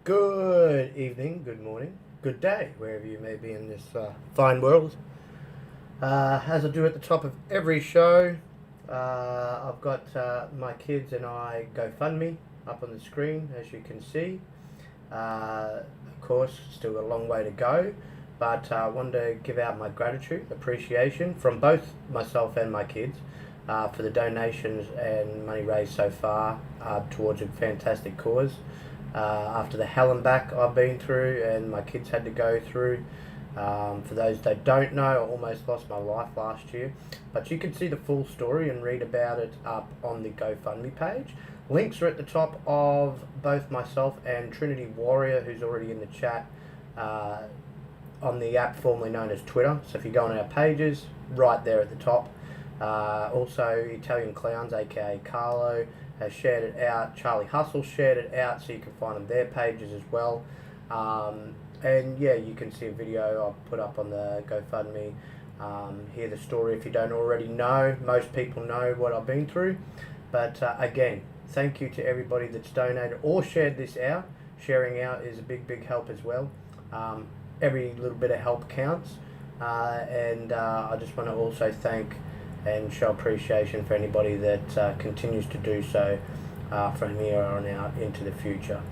Good evening, good morning, good day, wherever you may be in this fine world. As I do at the top of every show, I've got my kids and I GoFundMe up on the screen, as you can see. Of course, still got a long way to go, but I wanted to give out my gratitude, appreciation from both myself and my kids for the donations and money raised so far towards a fantastic cause. After the hell and back I've been through and my kids had to go through. For those that don't know, I almost lost my life last year, but you can see the full story and read about it up on the GoFundMe page. Links are at the top of both myself and Trinity Warrior, who's already in the chat, on the app formerly known as Twitter. So if you go on our pages, right there at the top. Also, Italian Clowns, aka Carlo, has shared it out. Charlie Hustle shared it out, so you can find them their pages as well. And yeah, you can see a video I've put up on the GoFundMe. Hear the story if you don't already know. Most people know what I've been through. But again, thank you to everybody that's donated or shared this out. Sharing out is a big help as well. Every little bit of help counts. And I just want to also thank and show appreciation for anybody that continues to do so from here on out into the future.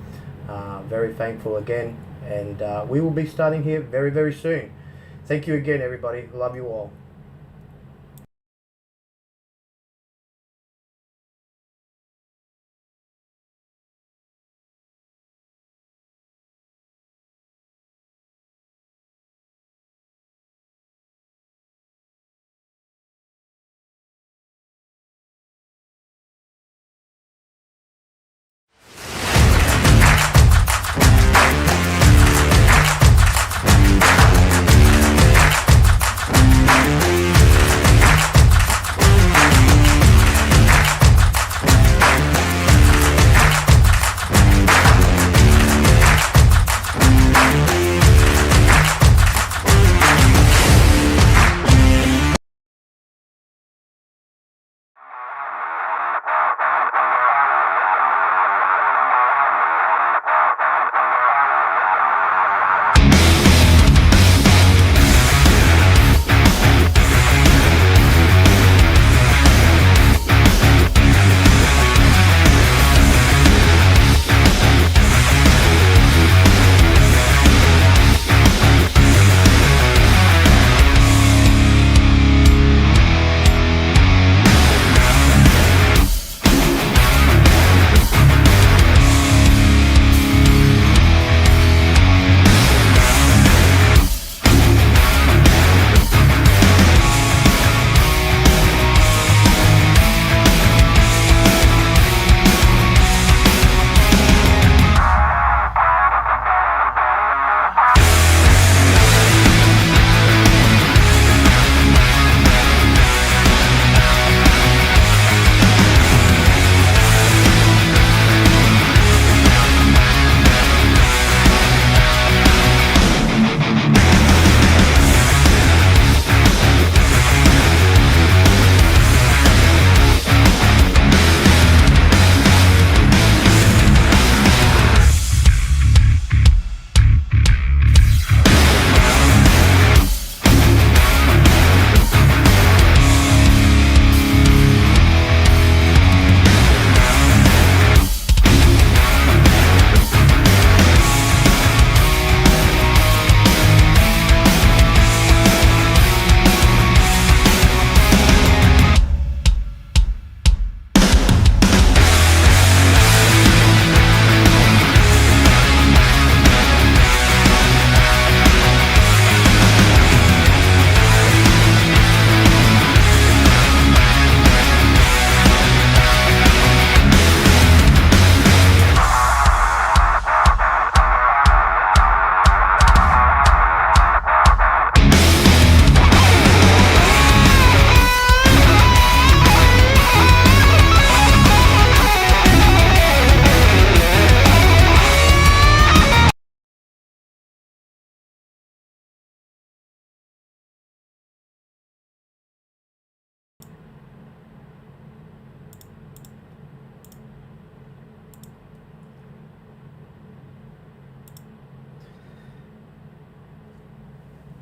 Very thankful again, and we will be starting here very soon. Thank you again, everybody. Love you all.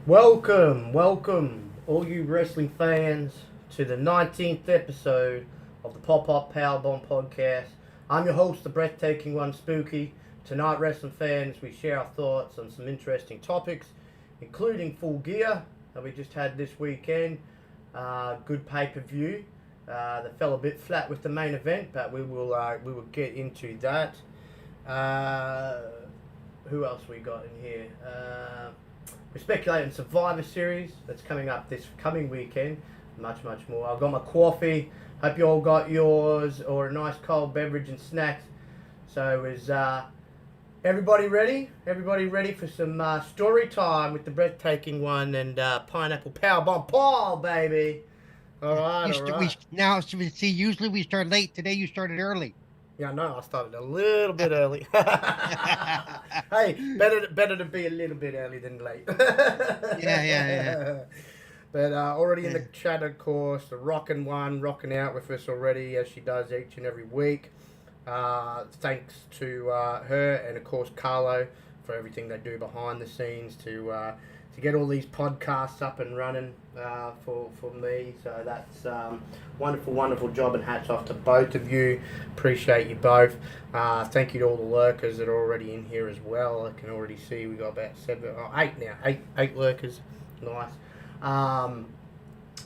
Welcome, all you wrestling fans, to the 19th episode of the Pop-Up Powerbomb podcast. I'm your host, the Breathtaking one, Spooky. Tonight, wrestling fans, we share our thoughts on some interesting topics, including Full Gear that we just had this weekend. Good pay-per-view. That fell a bit flat with the main event, but we will get into that. Who else we got in here? We're speculating Survivor Series that's coming up this coming weekend. Much more. I've got my coffee. Hope you all got yours, or a nice cold beverage and snacks. So is everybody ready? Everybody ready for some story time with the Breathtaking one and Pineapple Powerbomb Paul, baby? All right. Now, see, usually we start late. Today you started early. Yeah, no, I started a little bit early. Hey, better to be a little bit early than late. Yeah. But already in the chat, of course, the rocking out with us already, as she does each and every week. Thanks to her and, of course, Carlo for everything they do behind the scenes to get all these podcasts up and running for me. So that's wonderful job, and hats off to both of you. Appreciate you both. Thank you to all the lurkers that are already in here as well. I can already see we got about 8 now. Eight lurkers. Nice.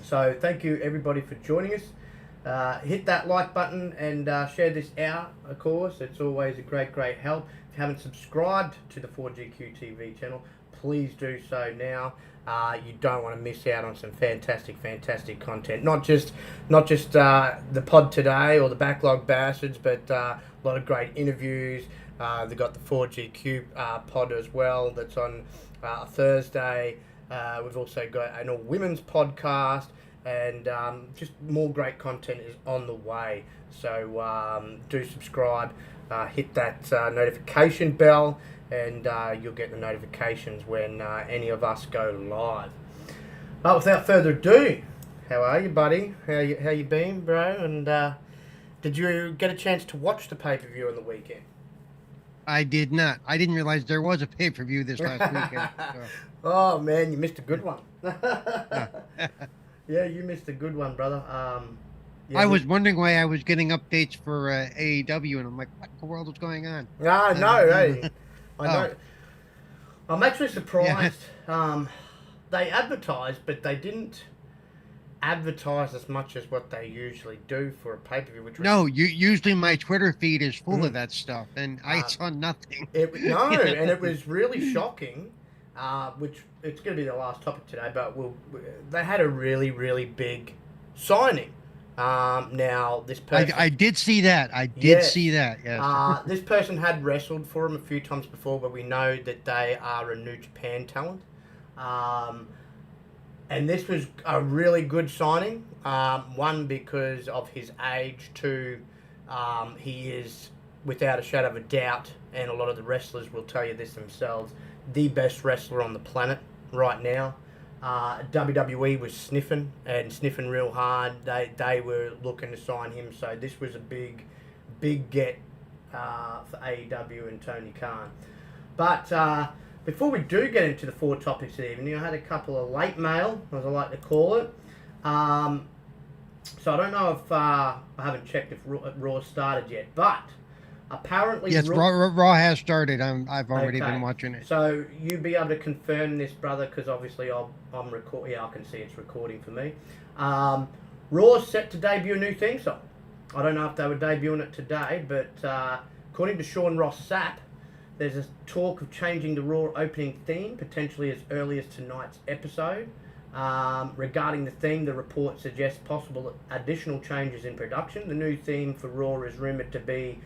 So thank you everybody for joining us. Hit that like button and share this out, of course. It's always a great help. If you haven't subscribed to the 4GQ TV channel, please do so now. You don't want to miss out on some fantastic content. Not just the pod today or the Backlog Bastards, but a lot of great interviews. They've got the 4GQ pod as well that's on Thursday. We've also got an all-women's podcast, and just more great content is on the way. So do subscribe, hit that notification bell, and you'll get the notifications when any of us go live. But without further ado, how are you, buddy? How you been, bro? And did you get a chance to watch the pay-per-view on the weekend? I did not. I didn't realize there was a pay-per-view this last weekend. So. Oh, man, you missed a good one. Yeah, you missed a good one, brother. I was wondering why I was getting updates for AEW, and I'm like, what in the world is going on? No, hey. I know. I'm actually surprised. Yeah. They advertised, but they didn't advertise as much as what they usually do for a pay-per-view. Usually my Twitter feed is full of that stuff, and I saw nothing. And it was really shocking. Which it's going to be the last topic today, but they had a really big signing. Now this person, I did see that. See that. Yes. This person had wrestled for him a few times before, but we know that they are a New Japan talent. And this was a really good signing. One, because of his age. Two, he is, without a shadow of a doubt, and a lot of the wrestlers will tell you this themselves, the best wrestler on the planet right now. WWE was sniffing real hard. They were looking to sign him, so this was a big get for AEW and Tony Khan. But before we do get into the 4 topics of the evening, I had a couple of late mail, as I like to call it. So I don't know if I haven't checked if Raw started yet, but apparently, yes, Raw has started. I've already been watching it. So you be able to confirm this, brother, because obviously I'm recording. Yeah, I can see it's recording for me. Raw's set to debut a new theme song. I don't know if they were debuting it today, but according to Sean Ross Sapp, there's a talk of changing the Raw opening theme, potentially as early as tonight's episode. Regarding the theme, the report suggests possible additional changes in production. The new theme for Raw is rumoured to be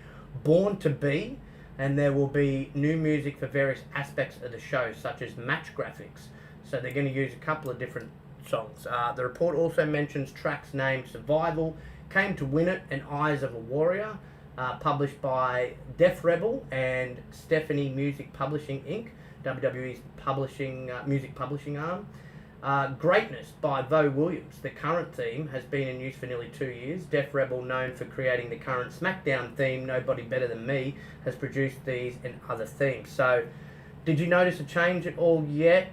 Born to Be, and there will be new music for various aspects of the show, such as match graphics. So they're going to use a couple of different songs. The report also mentions tracks named Survival, Came to Win It, and Eyes of a Warrior, published by Def Rebel and Stephanie Music Publishing Inc., WWE's music publishing arm. Greatness by Vo Williams. The current theme has been in use for nearly 2 years. Def Rebel, known for creating the current SmackDown theme, Nobody Better Than Me, has produced these and other themes. So, did you notice a change at all yet?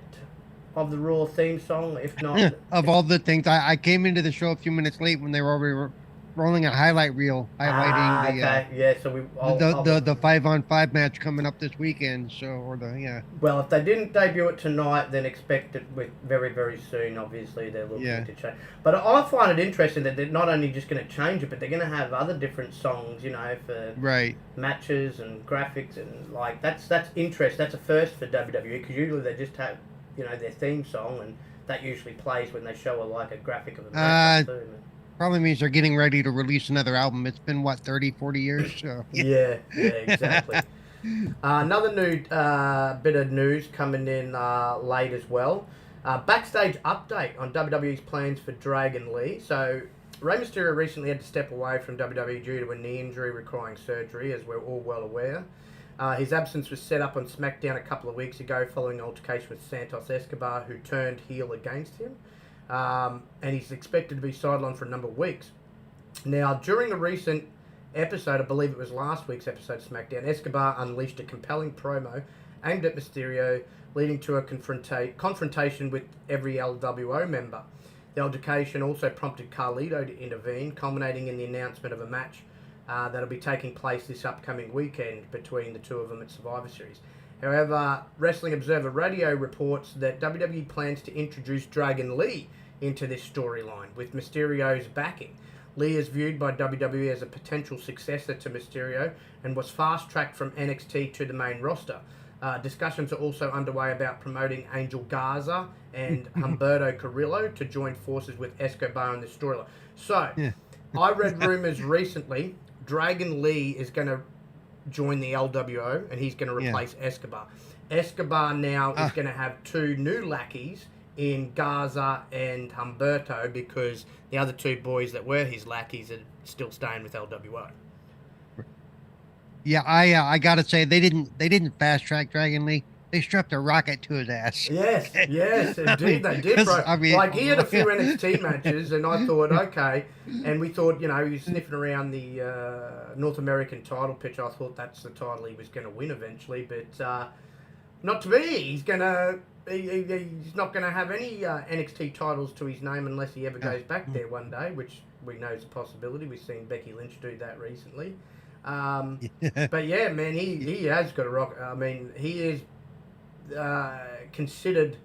of the Raw theme song? If not, Of all the things, I came into the show a few minutes late when they were already rolling a highlight reel highlighting okay, yeah. So the 5-on-5 match coming up this weekend. So or the yeah well, if they didn't debut it tonight, then expect it with very, very soon. Obviously, they're looking to change. But I find it interesting that they're not only just going to change it, but they're going to have other different songs, for matches and graphics and like that's interest. That's a first for WWE because usually they just have their theme song and that usually plays when they show a graphic of a match too. Probably means they're getting ready to release another album. It's been, what, 30, 40 years? So, yeah, exactly. Another new bit of news coming in late as well. Backstage update on WWE's plans for Dragon Lee. So, Rey Mysterio recently had to step away from WWE due to a knee injury requiring surgery, as we're all well aware. His absence was set up on SmackDown a couple of weeks ago following an altercation with Santos Escobar, who turned heel against him. And he's expected to be sidelined for a number of weeks. Now, during a recent episode, I believe it was last week's episode of SmackDown, Escobar unleashed a compelling promo aimed at Mysterio, leading to a confrontation with every LWO member. The altercation also prompted Carlito to intervene, culminating in the announcement of a match that'll be taking place this upcoming weekend between the two of them at Survivor Series. However, Wrestling Observer Radio reports that WWE plans to introduce Dragon Lee into this storyline with Mysterio's backing. Lee is viewed by WWE as a potential successor to Mysterio and was fast-tracked from NXT to the main roster. Discussions are also underway about promoting Angel Garza and Humberto Carrillo to join forces with Escobar in the storyline. So, I read rumors recently Dragon Lee is going to join the LWO and he's going to replace Escobar. Escobar now is going to have two new lackeys in Garza and Humberto because the other two boys that were his lackeys are still staying with LWO. Yeah, I gotta say they didn't fast track Dragon Lee. They strapped a rocket to his ass. Yes, indeed they did, bro. He had a few NXT matches, and I thought, okay, and we thought, he was sniffing around the North American title picture. I thought that's the title he was going to win eventually, but not to be. He's not going to have any NXT titles to his name unless he ever goes back there one day, which we know is a possibility. We've seen Becky Lynch do that recently. But yeah, man, he has got a rock. I mean, he is considered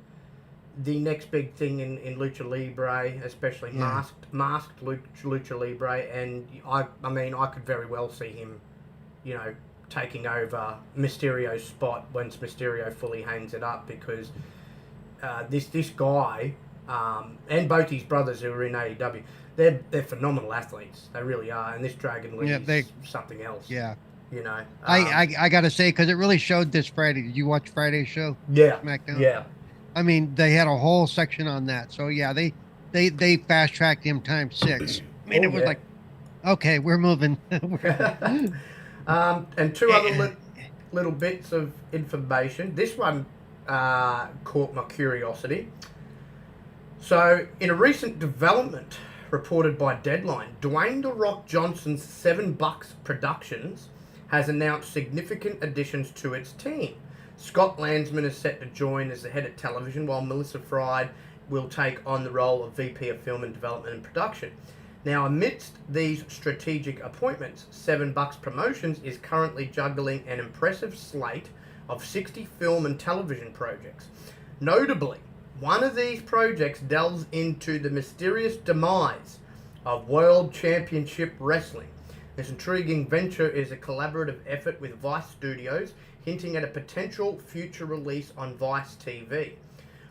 the next big thing in Lucha Libre, especially masked Lucha Libre, and I could very well see him, taking over Mysterio's spot once Mysterio fully hangs it up, because this guy and both his brothers who are in AEW, they're phenomenal athletes. They really are, and this Dragon Lee is something else. Yeah. I gotta say, because it really showed this Friday. Did you watch Friday's show? Yeah. SmackDown? Yeah. I mean, they had a whole section on that. So yeah, they fast tracked him times 6. I mean, it was like, okay, we're moving. And two other little bits of information. This one caught my curiosity. So, in a recent development reported by Deadline, Dwayne "The Rock" Johnson's $7 Productions has announced significant additions to its team. Scott Landsman is set to join as the head of television, while Melissa Fried will take on the role of VP of Film and Development and Production. Now, amidst these strategic appointments, $7 Promotions is currently juggling an impressive slate of 60 film and television projects. Notably, one of these projects delves into the mysterious demise of World Championship Wrestling. This intriguing venture is a collaborative effort with Vice Studios, hinting at a potential future release on Vice TV.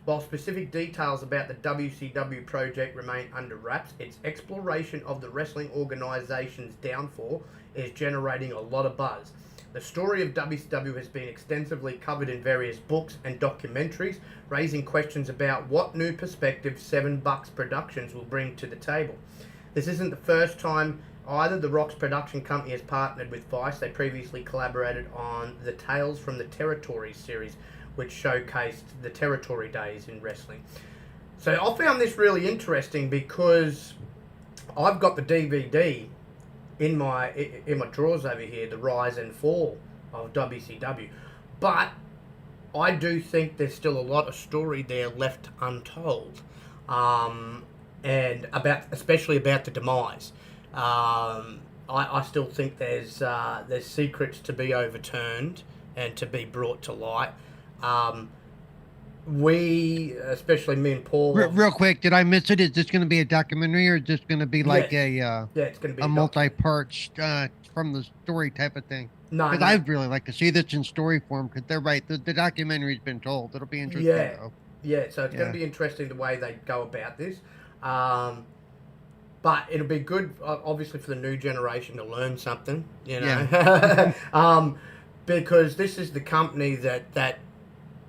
While specific details about the WCW project remain under wraps, its exploration of the wrestling organization's downfall is generating a lot of buzz. The story of WCW has been extensively covered in various books and documentaries, raising questions about what new perspective $7 Productions will bring to the table. This isn't the first time either the Rock's production company has partnered with Vice. They previously collaborated on the Tales from the Territory series, which showcased the territory days in wrestling. So I found this really interesting because I've got the DVD in my drawers over here, the rise and fall of WCW. But I do think there's still a lot of story there left untold, and especially about the demise. I still think there's secrets to be overturned and to be brought to light. Especially me and Paul. Real quick, did I miss it? Is this going to be a documentary, or is this going to be like yeah, it's going to be a multi-part from the story type of thing? No, because I'd really like to see this in story form. Because they're right, the documentary's been told. It'll be interesting. Though. Yeah. So it's going to be interesting the way they go about this. But it'll be good, obviously, for the new generation to learn something. You know, yeah. Because this is the company that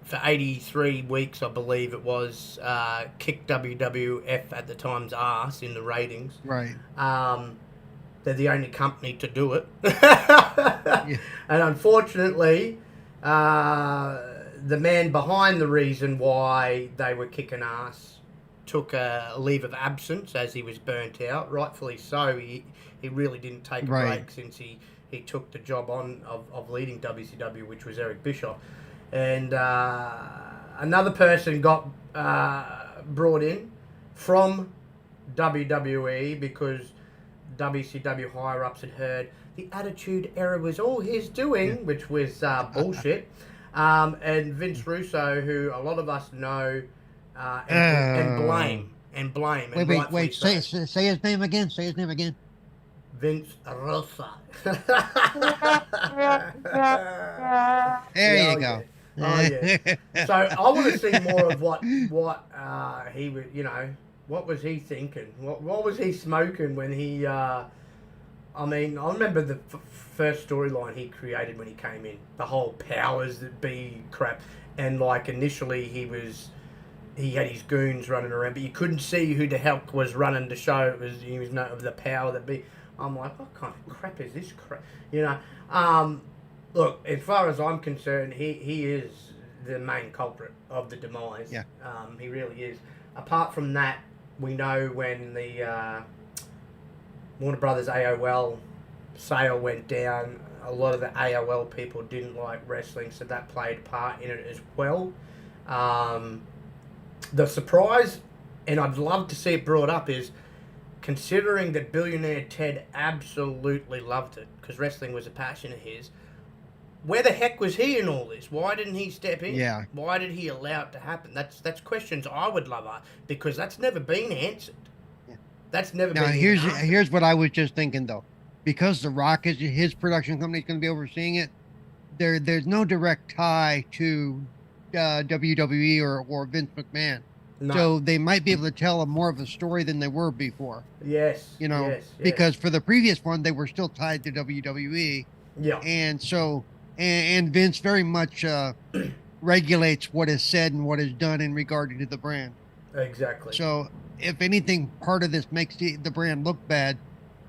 for 83 weeks, I believe it was, kicked WWF at the time's ass in the ratings. Right. They're the only company to do it. Yeah. And unfortunately, the man behind the reason why they were kicking ass took a leave of absence as he was burnt out. Rightfully so. He really didn't take a break since he took the job on of leading WCW, which was Eric Bischoff. And another person got brought in from WWE because WCW higher-ups had heard the Attitude Era was all his doing, which was bullshit. And Vince Russo, who a lot of us know and blame. Wait. Say his name again. Say his name again. Vince Russo. There you go. Oh yeah. So I want to see more of what he would, what was he thinking? What was he smoking when he? I remember the first storyline he created when he came in. The whole powers that be crap, and like initially he had his goons running around, but you couldn't see who the hell was running the show. He was of the power that be. I'm like, what kind of crap is this crap? Look, as far as I'm concerned, he is the main culprit of the demise. Yeah. He really is. Apart from that, we know when the Warner Brothers AOL sale went down, a lot of the AOL people didn't like wrestling, so that played a part in it as well. The surprise, and I'd love to see it brought up, is considering that billionaire Ted absolutely loved it, because wrestling was a passion of his, where the heck was he in all this? Why didn't he step in? Yeah. Why did he allow it to happen? That's questions I would love, because that's never been answered. Yeah. That's never been answered. Here's what I was just thinking, though. Because The Rock is his production company is going to be overseeing it, there's no direct tie to WWE or Vince McMahon. No. So they might be able to tell more of a story than they were before. Yes. Yes. Because for the previous one, they were still tied to WWE. Yeah. And so, and Vince very much regulates what is said and what is done in regard to the brand. Exactly. So, if anything, part of this makes the brand look bad.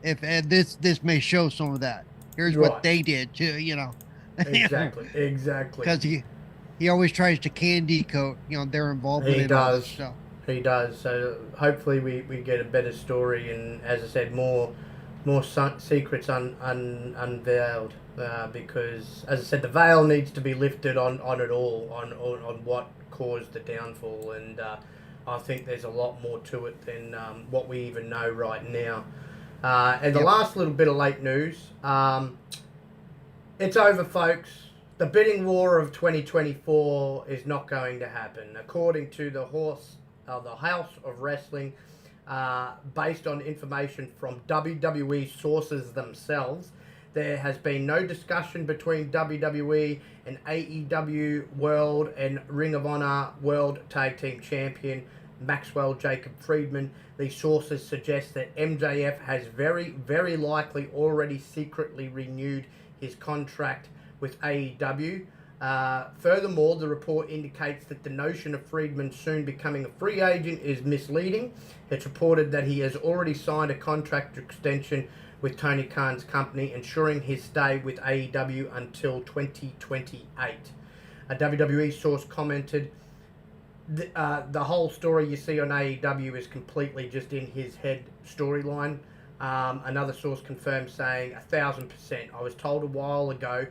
If this may show some of that. Here's what they did too. Exactly. Because he always tries to candy coat, their involvement in all this stuff. He does. So hopefully we get a better story, and as I said, more secrets unveiled. Because as I said, the veil needs to be lifted on it all, on what caused the downfall, and I think there's a lot more to it than what we even know right now. And the last little bit of late news, it's over, folks. The bidding war of 2024 is not going to happen. According to the House of Wrestling, based on information from WWE sources themselves, there has been no discussion between WWE and AEW World and Ring of Honor World Tag Team Champion Maxwell Jacob Friedman. These sources suggest that MJF has very, very likely already secretly renewed his contract with AEW. Furthermore, the report indicates that the notion of Friedman soon becoming a free agent is misleading. It's reported that he has already signed a contract extension with Tony Khan's company, ensuring his stay with AEW until 2028. A WWE source commented, the whole story you see on AEW is completely just in his head storyline. Another source confirmed, saying 1,000%. I was told a while ago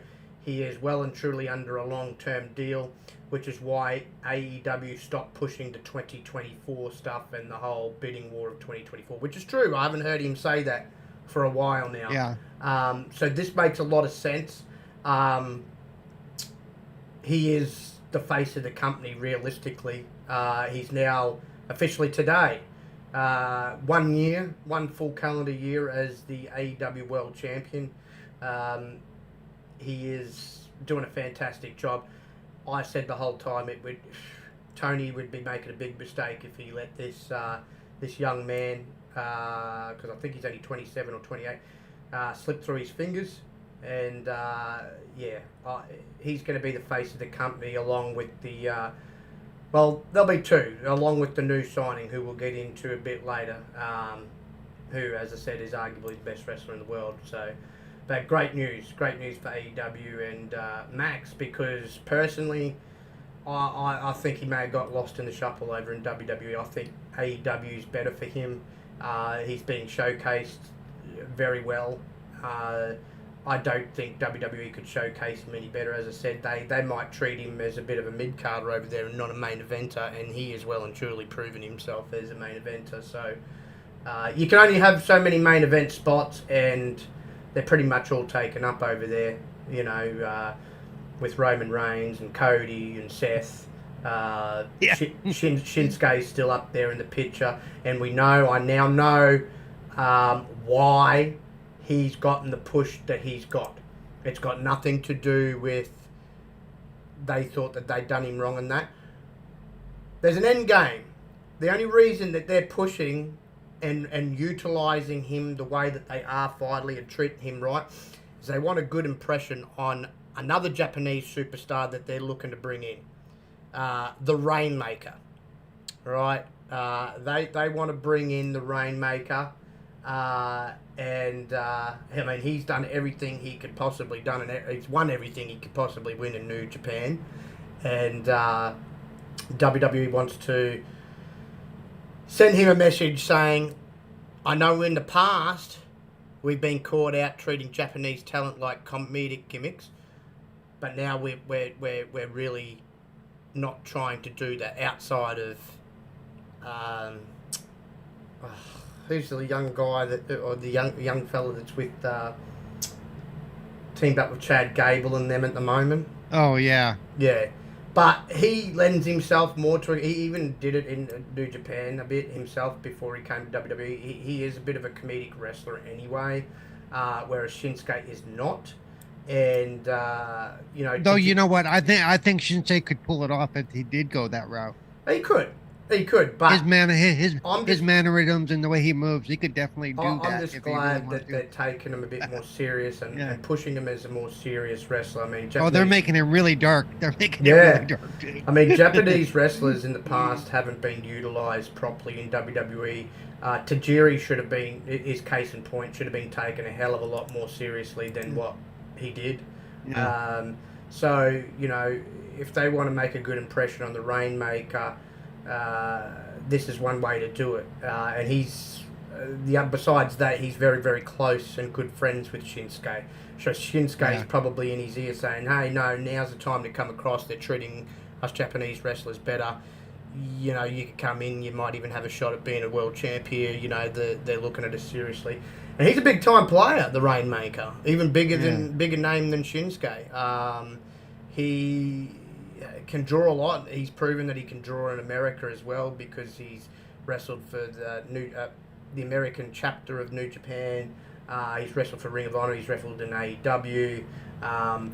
He is well and truly under a long-term deal, which is why AEW stopped pushing the 2024 stuff and the whole bidding war of 2024, which is true. I haven't heard him say that for a while now. Yeah. So this makes a lot of sense. He is the face of the company, realistically. He's now officially today 1 full calendar year as the AEW World Champion. He is doing a fantastic job. I said the whole time Tony would be making a big mistake if he let this young man, because I think he's only 27 or 28, slip through his fingers. And he's going to be the face of the company, along with the there'll be two, along with the new signing, who we'll get into a bit later, who, as I said, is arguably the best wrestler in the world. So, but great news for AEW and Max, because personally, I think he may have got lost in the shuffle over in WWE. I think AEW is better for him. He's being showcased very well. I don't think WWE could showcase him any better. As I said, they might treat him as a bit of a mid-carder over there and not a main eventer, and he is well and truly proven himself as a main eventer. So you can only have so many main event spots, and they're pretty much all taken up over there, with Roman Reigns and Cody and Seth. Shinsuke's still up there in the picture, and I now know why he's gotten the push that he's got. It's got nothing to do with they thought that they'd done him wrong in that. There's an end game. The only reason that they're pushing and utilising him the way that they are finally and treating him right is they want a good impression on another Japanese superstar that they're looking to bring in. The Rainmaker. Right? They want to bring in the Rainmaker. He's done everything he could possibly done, and he's won everything he could possibly win in New Japan, and WWE wants to send him a message saying, I know in the past we've been caught out treating Japanese talent like comedic gimmicks, but now we're really not trying to do that outside of who's the young guy or the young fella that's with teamed up with Chad Gable and them at the moment? Oh yeah. Yeah, but he lends himself more to it. He even did it in New Japan a bit himself before he came to WWE. He is a bit of a comedic wrestler anyway, whereas Shinsuke is not. And though you know what, I think Shinsuke could pull it off if he did go that route. He could, but his mannerisms and the way he moves, he could definitely do that. I'm just glad that they're taking him a bit more serious and pushing him as a more serious wrestler. I mean, they're making it really dark. They're making it really dark, dude. I mean, Japanese wrestlers in the past haven't been utilized properly in WWE. Tajiri his case in point, should have been taken a hell of a lot more seriously than what he did. Yeah. So, if they want to make a good impression on the Rainmaker, this is one way to do it. And he's besides that, he's very, very close and good friends with Shinsuke. So Shinsuke's probably in his ear saying, hey, no, now's the time to come across. They're treating us Japanese wrestlers better. You can come in, you might even have a shot at being a world champ here. They're looking at us seriously. And he's a big-time player, the Rainmaker. Even bigger name than Shinsuke. He can draw a lot. He's proven that he can draw in America as well, because he's wrestled for the American chapter of New Japan. He's wrestled for Ring of Honor. He's wrestled in AEW.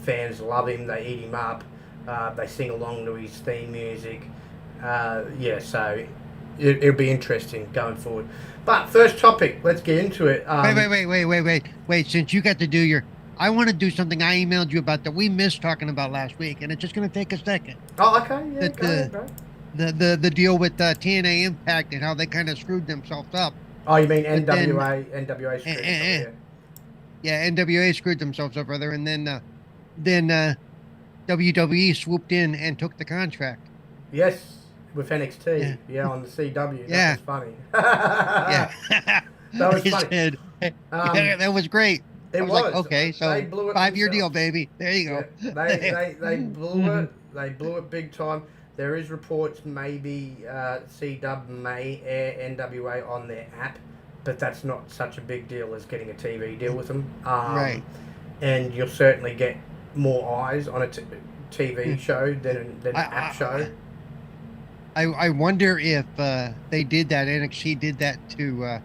Fans love him. They eat him up. They sing along to his theme music. So it'll be interesting going forward. But first topic, let's get into it. Wait. Since you got to do I want to do something I emailed you about that we missed talking about last week, and it's just going to take a second. Oh, okay. Yeah, go ahead, bro. The deal with TNA Impact and how they kind of screwed themselves up. Oh, you mean NWA screwed themselves up, yeah, NWA screwed themselves up, brother, and then WWE swooped in and took the contract. Yes, with NXT, on the CW. That was funny. Yeah. That was funny. That was great. I It was like, was. okay, They so blew it 5-year deal, themselves. baby. There you Yeah, go. they blew it. They blew it big time. There is reports maybe C-Dub may air NWA on their app, but that's not such a big deal as getting a TV deal with them. Right. And you'll certainly get more eyes on a TV Yeah. show than an app show. I wonder if they did that. NXT did that to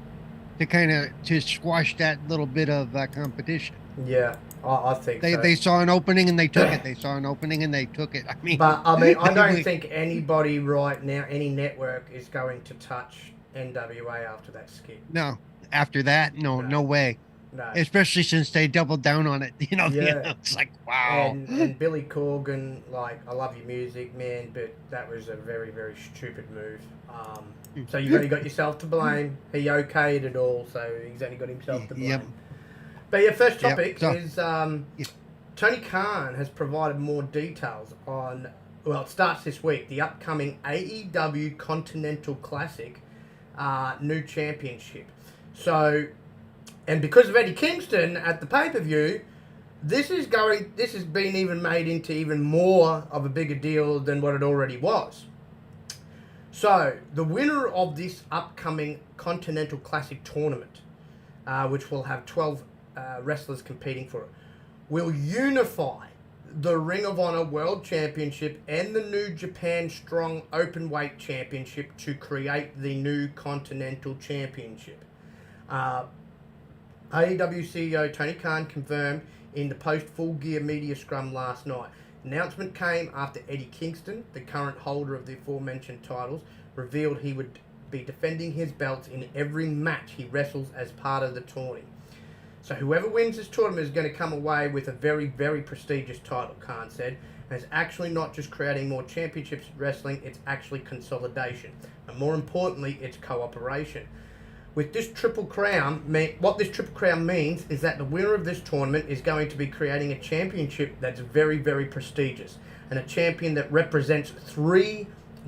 kind of to squash that little bit of competition. Yeah, I think so. They saw an opening and they took it. They saw an opening and they took it. I mean, But I mean, I don't think anybody right now, any network, is going to touch NWA after that skit. no. After that, no, No, no way. no. Especially since they doubled down on it. Yeah. It's like wow. And Billy Corgan, like, I love your music, man, but that was a very, very stupid move. So you've only got yourself to blame. He okayed it all, so he's only got himself to blame. Yep. But your first topic So, is Tony Khan has provided more details on, well, it starts this week, the upcoming AEW Continental Classic new championship. So, and because of Eddie Kingston at the pay-per-view, this has been even made into even more of a bigger deal than what it already was. So, the winner of this upcoming Continental Classic tournament, which will have 12 wrestlers competing for it, will unify the Ring of Honor World Championship and the New Japan Strong Openweight Championship to create the new Continental Championship. AEW CEO Tony Khan confirmed in the post-Full Gear media scrum last night. Announcement came after Eddie Kingston, the current holder of the aforementioned titles, revealed he would be defending his belts in every match he wrestles as part of the tourney. So whoever wins this tournament is going to come away with a very, very prestigious title, Khan said. And it's actually not just creating more championships in wrestling, it's actually consolidation. And more importantly, it's cooperation. With this Triple Crown, what this Triple Crown means is that the winner of this tournament is going to be creating a championship that's very, very prestigious. And a champion that represents 3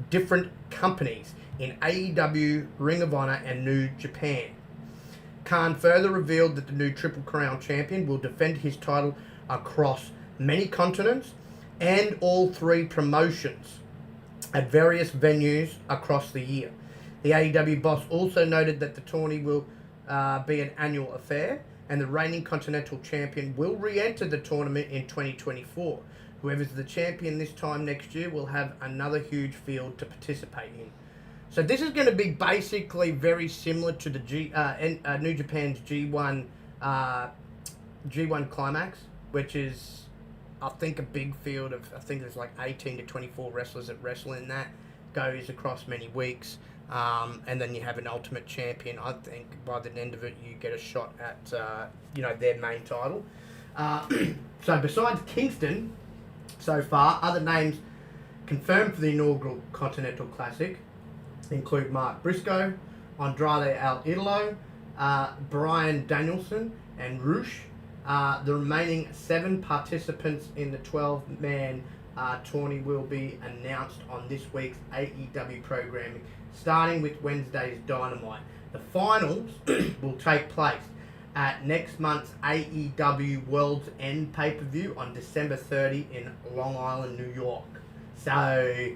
different companies in AEW, Ring of Honor, and New Japan. Khan further revealed that the new Triple Crown champion will defend his title across many continents and all 3 promotions at various venues across the year. The AEW boss also noted that the tourney will be an annual affair and the reigning Continental Champion will re-enter the tournament in 2024. Whoever's the champion this time next year will have another huge field to participate in. So this is going to be basically very similar to the New Japan's G1 Climax, which is, I think, a big field of, I think there's like 18 to 24 wrestlers that wrestle in that, goes across many weeks. And then you have an Ultimate Champion. I think by the end of it, you get a shot at their main title. So besides Kingston, so far, other names confirmed for the inaugural Continental Classic include Mark Briscoe, Andrade El Idolo, Bryan Danielson, and Rush. The remaining 7 participants in the 12-man tourney will be announced on this week's AEW programming, starting with Wednesday's Dynamite. The finals will take place at next month's AEW World's End pay-per-view on December 30 in Long Island, New York. So,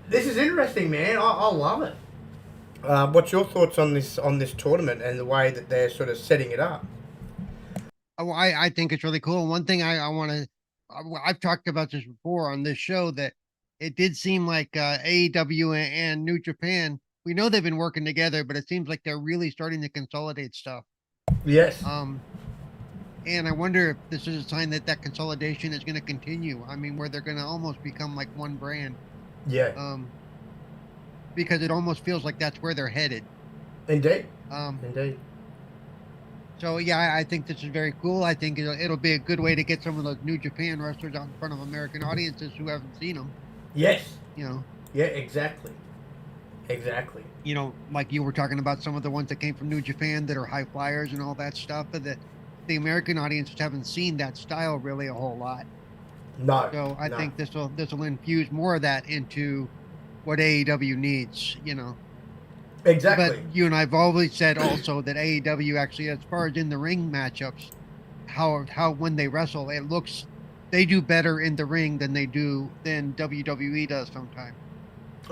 this is interesting, man. I love it. What's your thoughts on this tournament and the way that they're sort of setting it up? Oh, I think it's really cool. One thing I want to, I've talked about this before on this show, that it did seem like AEW and New Japan, we know they've been working together, but it seems like they're really starting to consolidate stuff. Yes. And I wonder if this is a sign that consolidation is going to continue. I mean, where they're going to almost become like one brand. Yeah. Because it almost feels like that's where they're headed. Indeed. Indeed. So yeah, I think this is very cool. I think it'll be a good way to get some of those New Japan wrestlers out in front of American audiences who haven't seen them. Yes. Yeah, exactly. Exactly. Like you were talking about some of the ones that came from New Japan that are high flyers and all that stuff, but that the American audiences haven't seen that style really a whole lot. No. So I think this will infuse more of that into what AEW needs. Exactly. But you and I've always said also that AEW actually, as far as in the ring matchups, how when they wrestle, they do better in the ring than WWE does sometimes.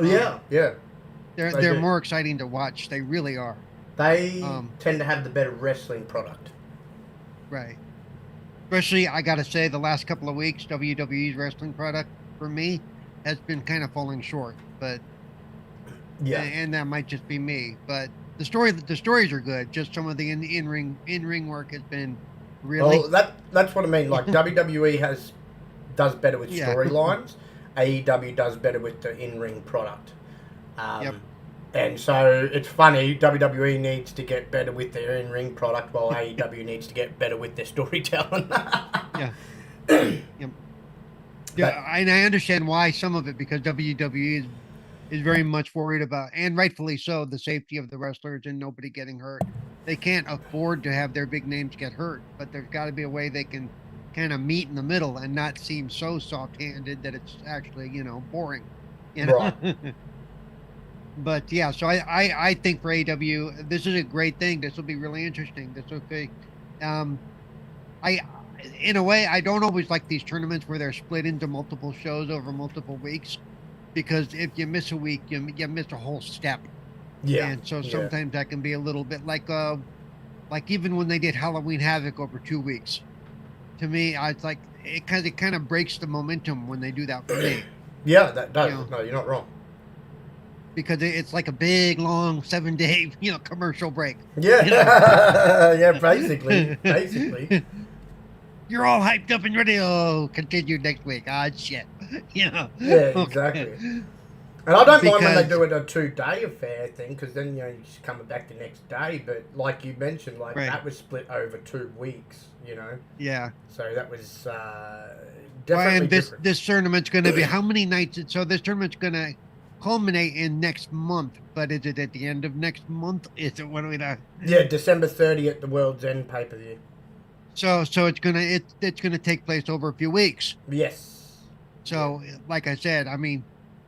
Yeah, yeah. They They're do. more exciting to watch. They really are. They tend to have the better wrestling product. Right. Especially, I gotta say, the last couple of weeks, WWE's wrestling product for me has been kind of falling short. But Yeah. and that might just be me. But the stories are good. Just some of the in ring work has been really. Well, that's what I mean. Like WWE does better with Yeah. storylines. AEW does better with the in-ring product. Yep. And so it's funny, WWE needs to get better with their in-ring product while AEW needs to get better with their storytelling. Yeah. Yep. Yeah, and I understand why some of it, because WWE is very much worried about, and rightfully so, the safety of the wrestlers and nobody getting hurt. They can't afford to have their big names get hurt, but there's got to be a way they can kind of meet in the middle and not seem so soft-handed that it's actually, boring. Right. But yeah, so I think for AW, this is a great thing. This will be really interesting. This will be, I, in a way, I don't always like these tournaments where they're split into multiple shows over multiple weeks, because if you miss a week, you miss a whole step. Yeah. And so sometimes that can be a little bit like even when they did Halloween Havoc over 2 weeks, to me, it's like it kind of breaks the momentum when they do that for me. Yeah, that does. No, you're not wrong. Because it's like a big, long 7-day, commercial break. Yeah, yeah, basically. You're all hyped up and ready. Oh, continue next week. Ah, shit. Yeah, exactly. And I don't mind when they do it a 2-day affair thing, because then you're just coming back the next day. But like you mentioned, that was split over 2 weeks. Yeah. So that was definitely different. This tournament's going to be how many nights? So this tournament's going to culminate in next month, but is it at the end of next month? Is it when we know? Yeah, December 30th, the World's End pay-per-view. So it's gonna take place over a few weeks. Yes. So like I said, I mean,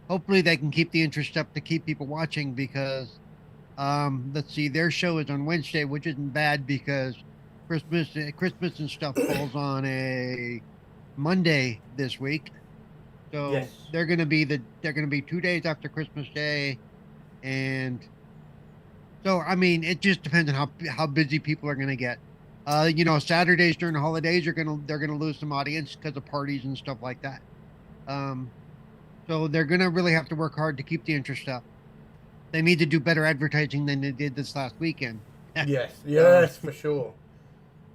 hopefully they can keep the interest up to keep people watching, because let's see, their show is on Wednesday, which isn't bad because Christmas and stuff falls on a Monday this week. So yes. they're gonna be 2 days after Christmas Day, and so I mean, it just depends on how busy people are gonna get. Saturdays during the holidays they're gonna lose some audience because of parties and stuff like that. So they're gonna really have to work hard to keep the interest up. They need to do better advertising than they did this last weekend. Yes, for sure.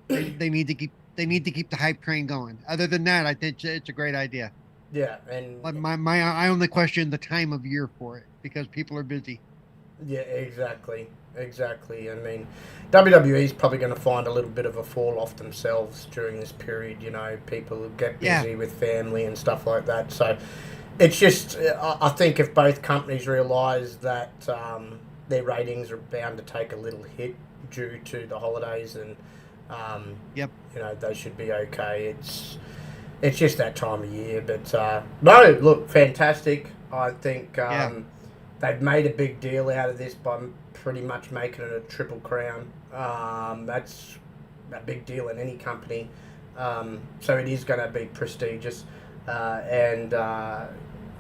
They need to keep the hype train going. Other than that, I think it's a great idea. Yeah, and I only question the time of year for it, because people are busy. Yeah, exactly. I mean, WWE is probably going to find a little bit of a fall off themselves during this period. People get busy with family and stuff like that. So it's just, I think if both companies realise that their ratings are bound to take a little hit due to the holidays, and they should be okay. It's just that time of year. But no, look, fantastic. I think they've made a big deal out of this by pretty much making it a Triple Crown. That's a big deal in any company. So it is going to be prestigious. I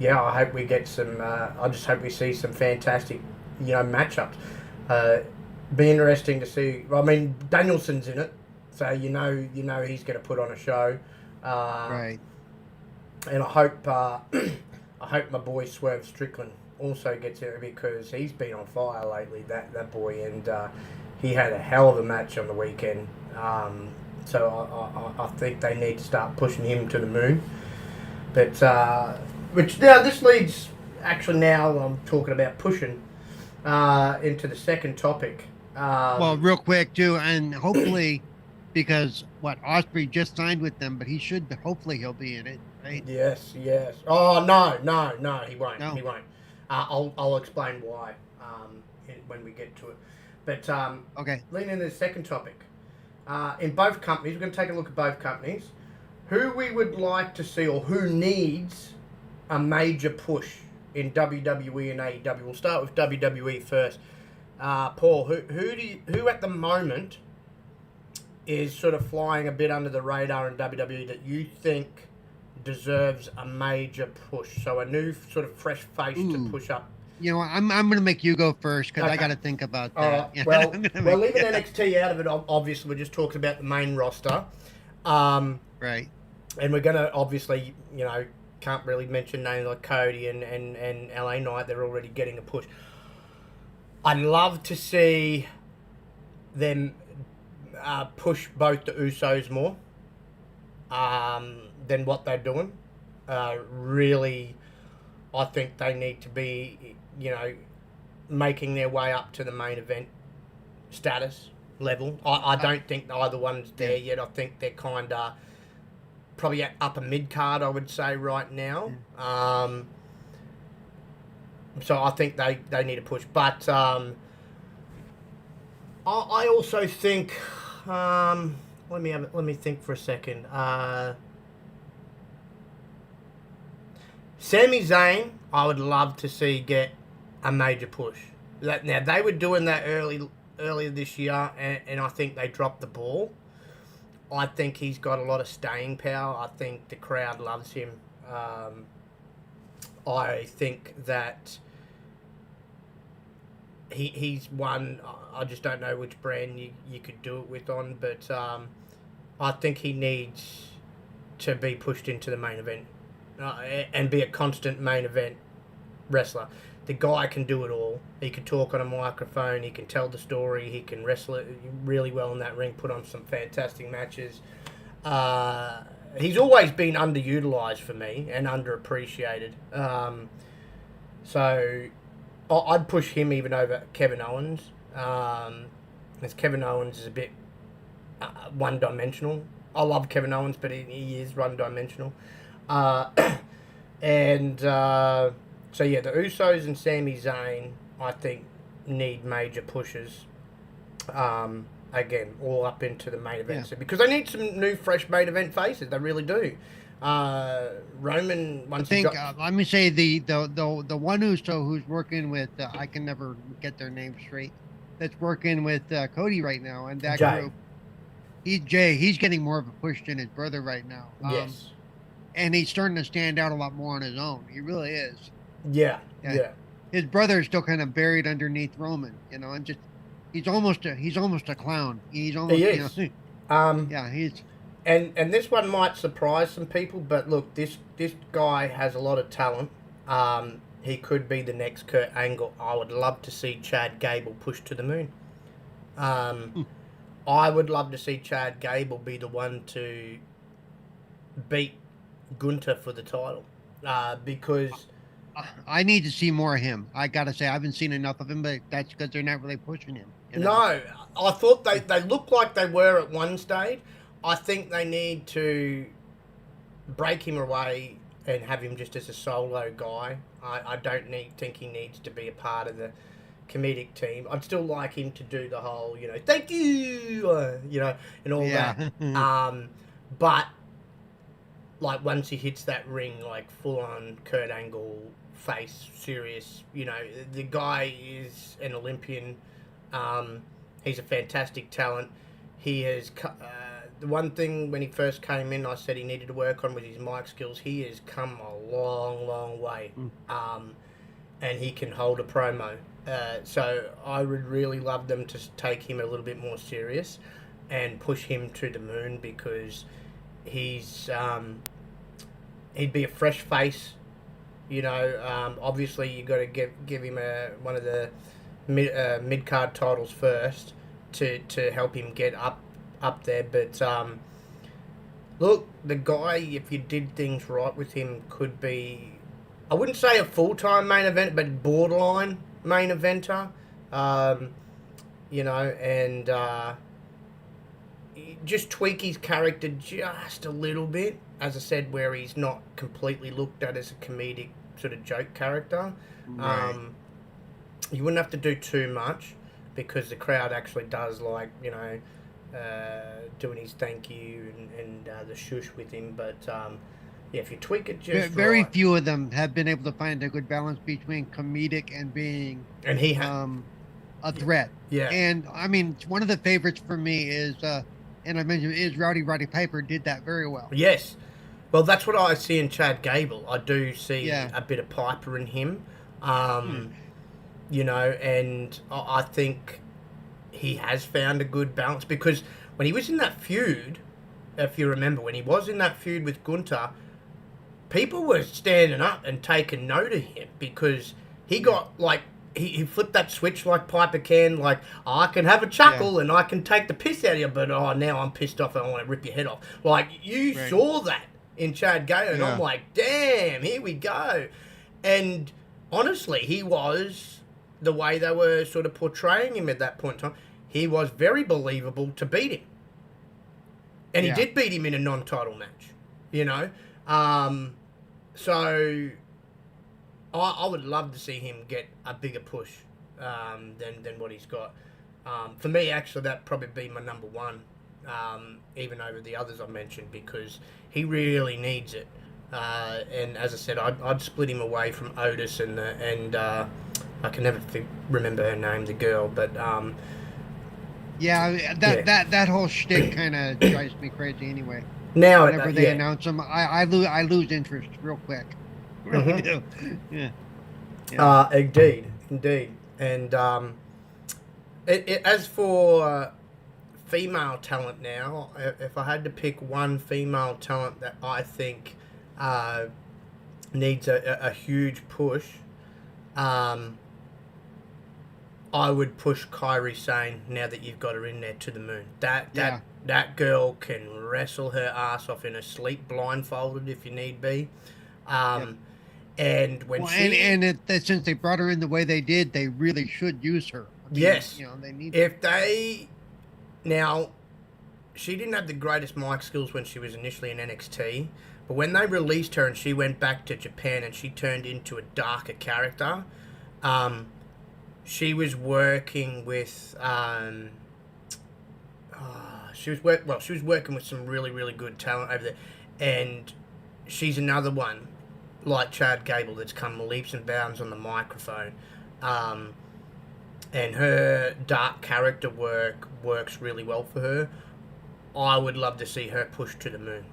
hope we get some... I just hope we see some fantastic, matchups. Be interesting to see... I mean, Danielson's in it, so you know he's going to put on a show. Right. And I hope my boy Swerve Strickland also gets it, because he's been on fire lately, that boy, and he had a hell of a match on the weekend. So I think they need to start pushing him to the moon. But this leads, actually, now I'm talking about pushing into the second topic. Well, real quick too, and hopefully, because Osprey just signed with them, but hopefully he'll be in it, right? Yes. Oh no, he won't. No. He won't. I'll explain why when we get to it. But okay. Leading into the second topic, in both companies, we're going to take a look at both companies. Who we would like to see, or who needs a major push in WWE and AEW. We'll start with WWE first. Paul, who at the moment is sort of flying a bit under the radar in WWE that you think deserves a major push? So a new sort of fresh face to push up. You know, I'm going to make you go first because I got to think about that. Yeah, well, leaving NXT out of it, obviously, we're just talking about the main roster. Right. And we're going to, obviously, you know, can't really mention names like Cody and LA Knight. They're already getting a push. I'd love to see them push both the Usos more than what they're doing. Really, I think they need to be, you know, making their way up to the main event status level. I don't think either one's there yet. I think they're kind of probably at upper mid-card, I would say, right now. So I think they need a push. But I also think... let me think for a second. Sami Zayn, I would love to see get a major push. Now, they were doing that earlier this year, and I think they dropped the ball. I think he's got a lot of staying power. I think the crowd loves him. I think that he's one. I just don't know which brand you could do it with on, but I think he needs to be pushed into the main event and be a constant main event wrestler. The guy can do it all. He can talk on a microphone. He can tell the story. He can wrestle it really well in that ring, put on some fantastic matches. He's always been underutilized for me and underappreciated. So I'd push him even over Kevin Owens. As Kevin Owens is a bit one-dimensional. I love Kevin Owens, but he is one-dimensional. So, yeah, the Usos and Sami Zayn, I think, need major pushes. Again, all up into the main event. Yeah. Because they need some new, fresh main event faces. They really do. Roman, once I think, let me say, the one Uso who's working with, I can never get their name straight, that's working with Cody right now, and that Jay. group, he's getting more of a push than his brother right now. Yes. And he's starting to stand out a lot more on his own. He really is. Yeah. His brother is still kind of buried underneath Roman, you know, and just he's almost a clown. He's almost, he is. You know, he's. And this one might surprise some people, but look, this guy has a lot of talent. He could be the next Kurt Angle. I would love to see Chad Gable pushed to the moon. I would love to see Chad Gable be the one to beat Gunther for the title, because I need to see more of him. I gotta say, I haven't seen enough of him, but that's because they're not really pushing him. You know? No, I thought they looked like they were at one stage. I think they need to break him away and have him just as a solo guy. I don't think he needs to be a part of the comedic team. I'd still like him to do the whole, you know, thank you, you know, and all that. But like once he hits that ring, like full on Kurt Angle face, serious, you know, the guy is an Olympian. He's a fantastic talent. He has the one thing when he first came in, I said he needed to work on was his mic skills. He has come a long, long way, and he can hold a promo. So I would really love them to take him a little bit more serious and push him to the moon, because he's he'd be a fresh face, you know. Obviously you got to give him one of the mid card titles first to help him get up there. But look, the guy, if you did things right with him, could be, I wouldn't say a full-time main event, but borderline main eventer, you know, and just tweak his character just a little bit, as I said, where he's not completely looked at as a comedic sort of joke character. Right. You wouldn't have to do too much, because the crowd actually does like, you know, doing his thank you and the shush with him. But yeah, if you tweak it just very right, few of them have been able to find a good balance between comedic and being. and he a threat. Yeah. And I mean, one of the favorites for me is, and I mentioned is Roddy Piper did that very well. Yes. Well, that's what I see in Chad Gable. I do see Yeah. a bit of Piper in him. You know, and I think he has found a good balance because when he was in that feud, if you remember, when he was in that feud with Gunter, people were standing up and taking note of him because he got like he flipped that switch like Piper can, like, oh, I can have a chuckle and I can take the piss out of you, but now I'm pissed off and I want to rip your head off. Like, you saw that in Chad Gable, and I'm like, damn, here we go. And honestly, he was, the way they were sort of portraying him at that point in time, he was very believable to beat him. And he did beat him in a non-title match, you know. So I would love to see him get a bigger push than what he's got. For me, actually, that'd probably be my number one, even over the others I mentioned, because he really needs it. And as I said, I'd split him away from Otis and I can never remember her name, the girl, but that whole shtick kind of drives me crazy anyway. Now, whenever they announce them, I lose interest real quick. Really do. Yeah. Indeed. And as for female talent now, if I had to pick one female talent that I think needs a huge push, I would push Kairi Sane now that you've got her in there to the moon. That girl can wrestle her ass off in her sleep, blindfolded if you need be. And when since they brought her in the way they did, they really should use her. I mean, yes, you know, they need. Now, she didn't have the greatest mic skills when she was initially in NXT, but when they released her and she went back to Japan and she turned into a darker character, she was working with she was working with some really, really good talent over there, and she's another one like Chad Gable that's come leaps and bounds on the microphone, and her dark character works really well for her. I would love to see her push to the moon,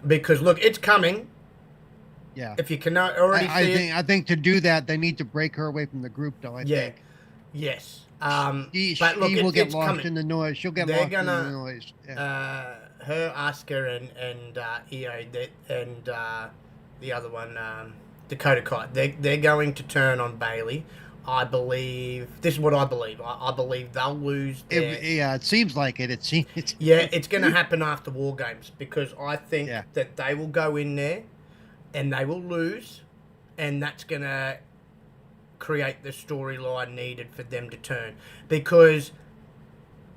because look, it's coming. Yeah. If you can already I think to do that, they need to break her away from the group, though. I think. Yes. But look, will get lost in the noise. She'll get lost in the noise. Yeah. Her, Asuka, and Io, and the other one, Dakota Kai, they're going to turn on Bayley. I believe this is what I believe. I believe they'll lose. It seems like it. It seems. Yeah, it's going to happen after War Games because I think that they will go in there and they will lose, and that's going to create the storyline needed for them to turn. Because,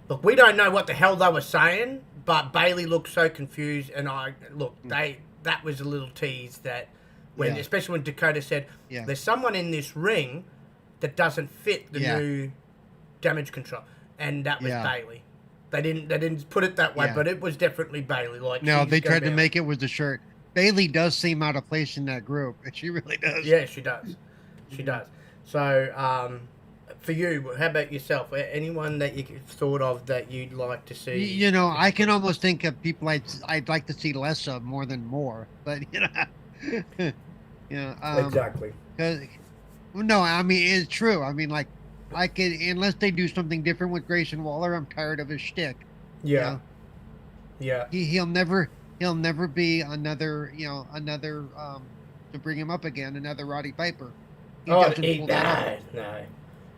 look, we don't know what the hell they were saying, but Bayley looked so confused, and that was a little tease that, especially when Dakota said, there's someone in this ring that doesn't fit the new Damage Control, and that was Bayley. They didn't put it that way, but it was definitely Bayley. Like, no, they tried to make it with the shirt. Bayley does seem out of place in that group. She really does. Yeah, she does. She does. So, for you, how about yourself? Anyone that you thought of that you'd like to see? You know, I can almost think of people I'd like to see less of more than more. But, exactly. No, I mean, it's true. I mean, like, I could, unless they do something different with Grayson Waller, I'm tired of his shtick. Yeah. You know? Yeah. He'll never be another, to bring him up again, another Roddy Piper. No.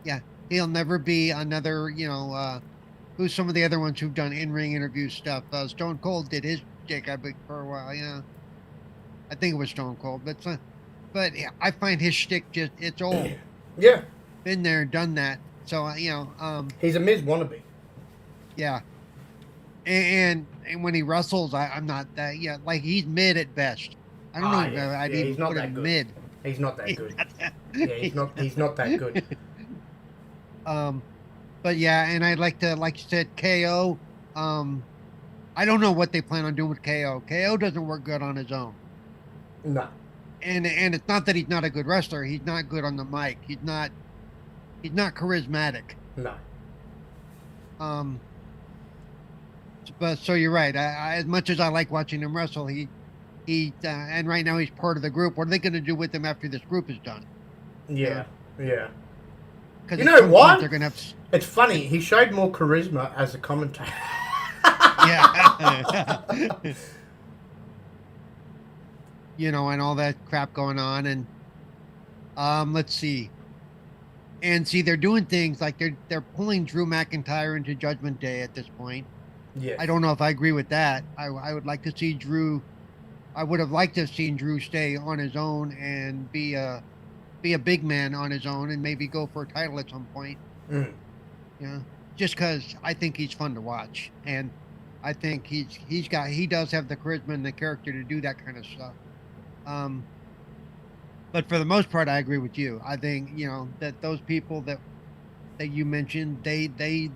Yeah. He'll never be another, who's some of the other ones who've done in-ring interview stuff. Stone Cold did his shtick, I think, for a while, yeah. I think it was Stone Cold, but I find his shtick it's old. Yeah. Been there, done that. So, he's a Miz wannabe. Yeah. And when he wrestles, I'm not that, like he's mid at best. I don't know if I'd even put him mid. He's not that good. He's not that good. But yeah, and I'd like to, like you said, KO. I don't know what they plan on doing with KO. KO doesn't work good on his own. No. And it's not that he's not a good wrestler. He's not good on the mic. He's not. He's not charismatic. No. But so you're right. As much as I like watching him wrestle, and right now he's part of the group. What are they going to do with him after this group is done? Yeah, yeah. Because you know what? They're going to have. It's funny. He showed more charisma as a commentator. Yeah. And all that crap going on, and let's see. And see, they're doing things like they're pulling Drew McIntyre into Judgment Day at this point. Yeah. I don't know if I agree with that. I would like to see Drew. I would have liked to have seen Drew stay on his own and be a big man on his own and maybe go for a title at some point. Just because I think he's fun to watch, and I think he does have the charisma and the character to do that kind of stuff. But for the most part, I agree with you. I think that those people that you mentioned, the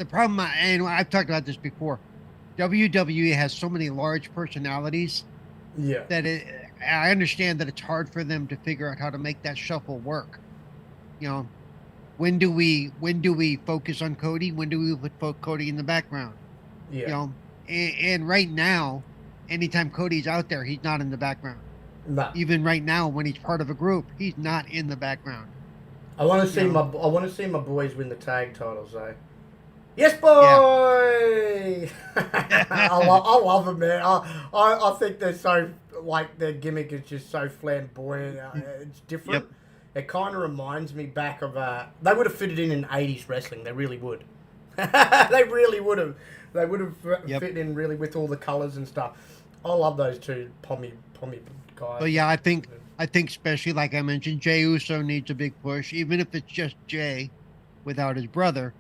problem, and I've talked about this before, WWE has so many large personalities. Yeah. That I understand that it's hard for them to figure out how to make that shuffle work. When do we focus on Cody? When do we put Cody in the background? Yeah. And right now, anytime Cody's out there, he's not in the background. No. Even right now, when he's part of a group, he's not in the background. I want to see my boys win the tag titles, though. Yes, boy. Yeah. I love them, man. I think they're so their gimmick is just so flamboyant. It's different. Yep. It kind of reminds me back of they would have fitted in 80s wrestling. They really would. They really would have. They would have fit in really with all the colors and stuff. I love those two pommy guys. But yeah, I think especially like I mentioned, Jey Uso needs a big push, even if it's just Jey without his brother,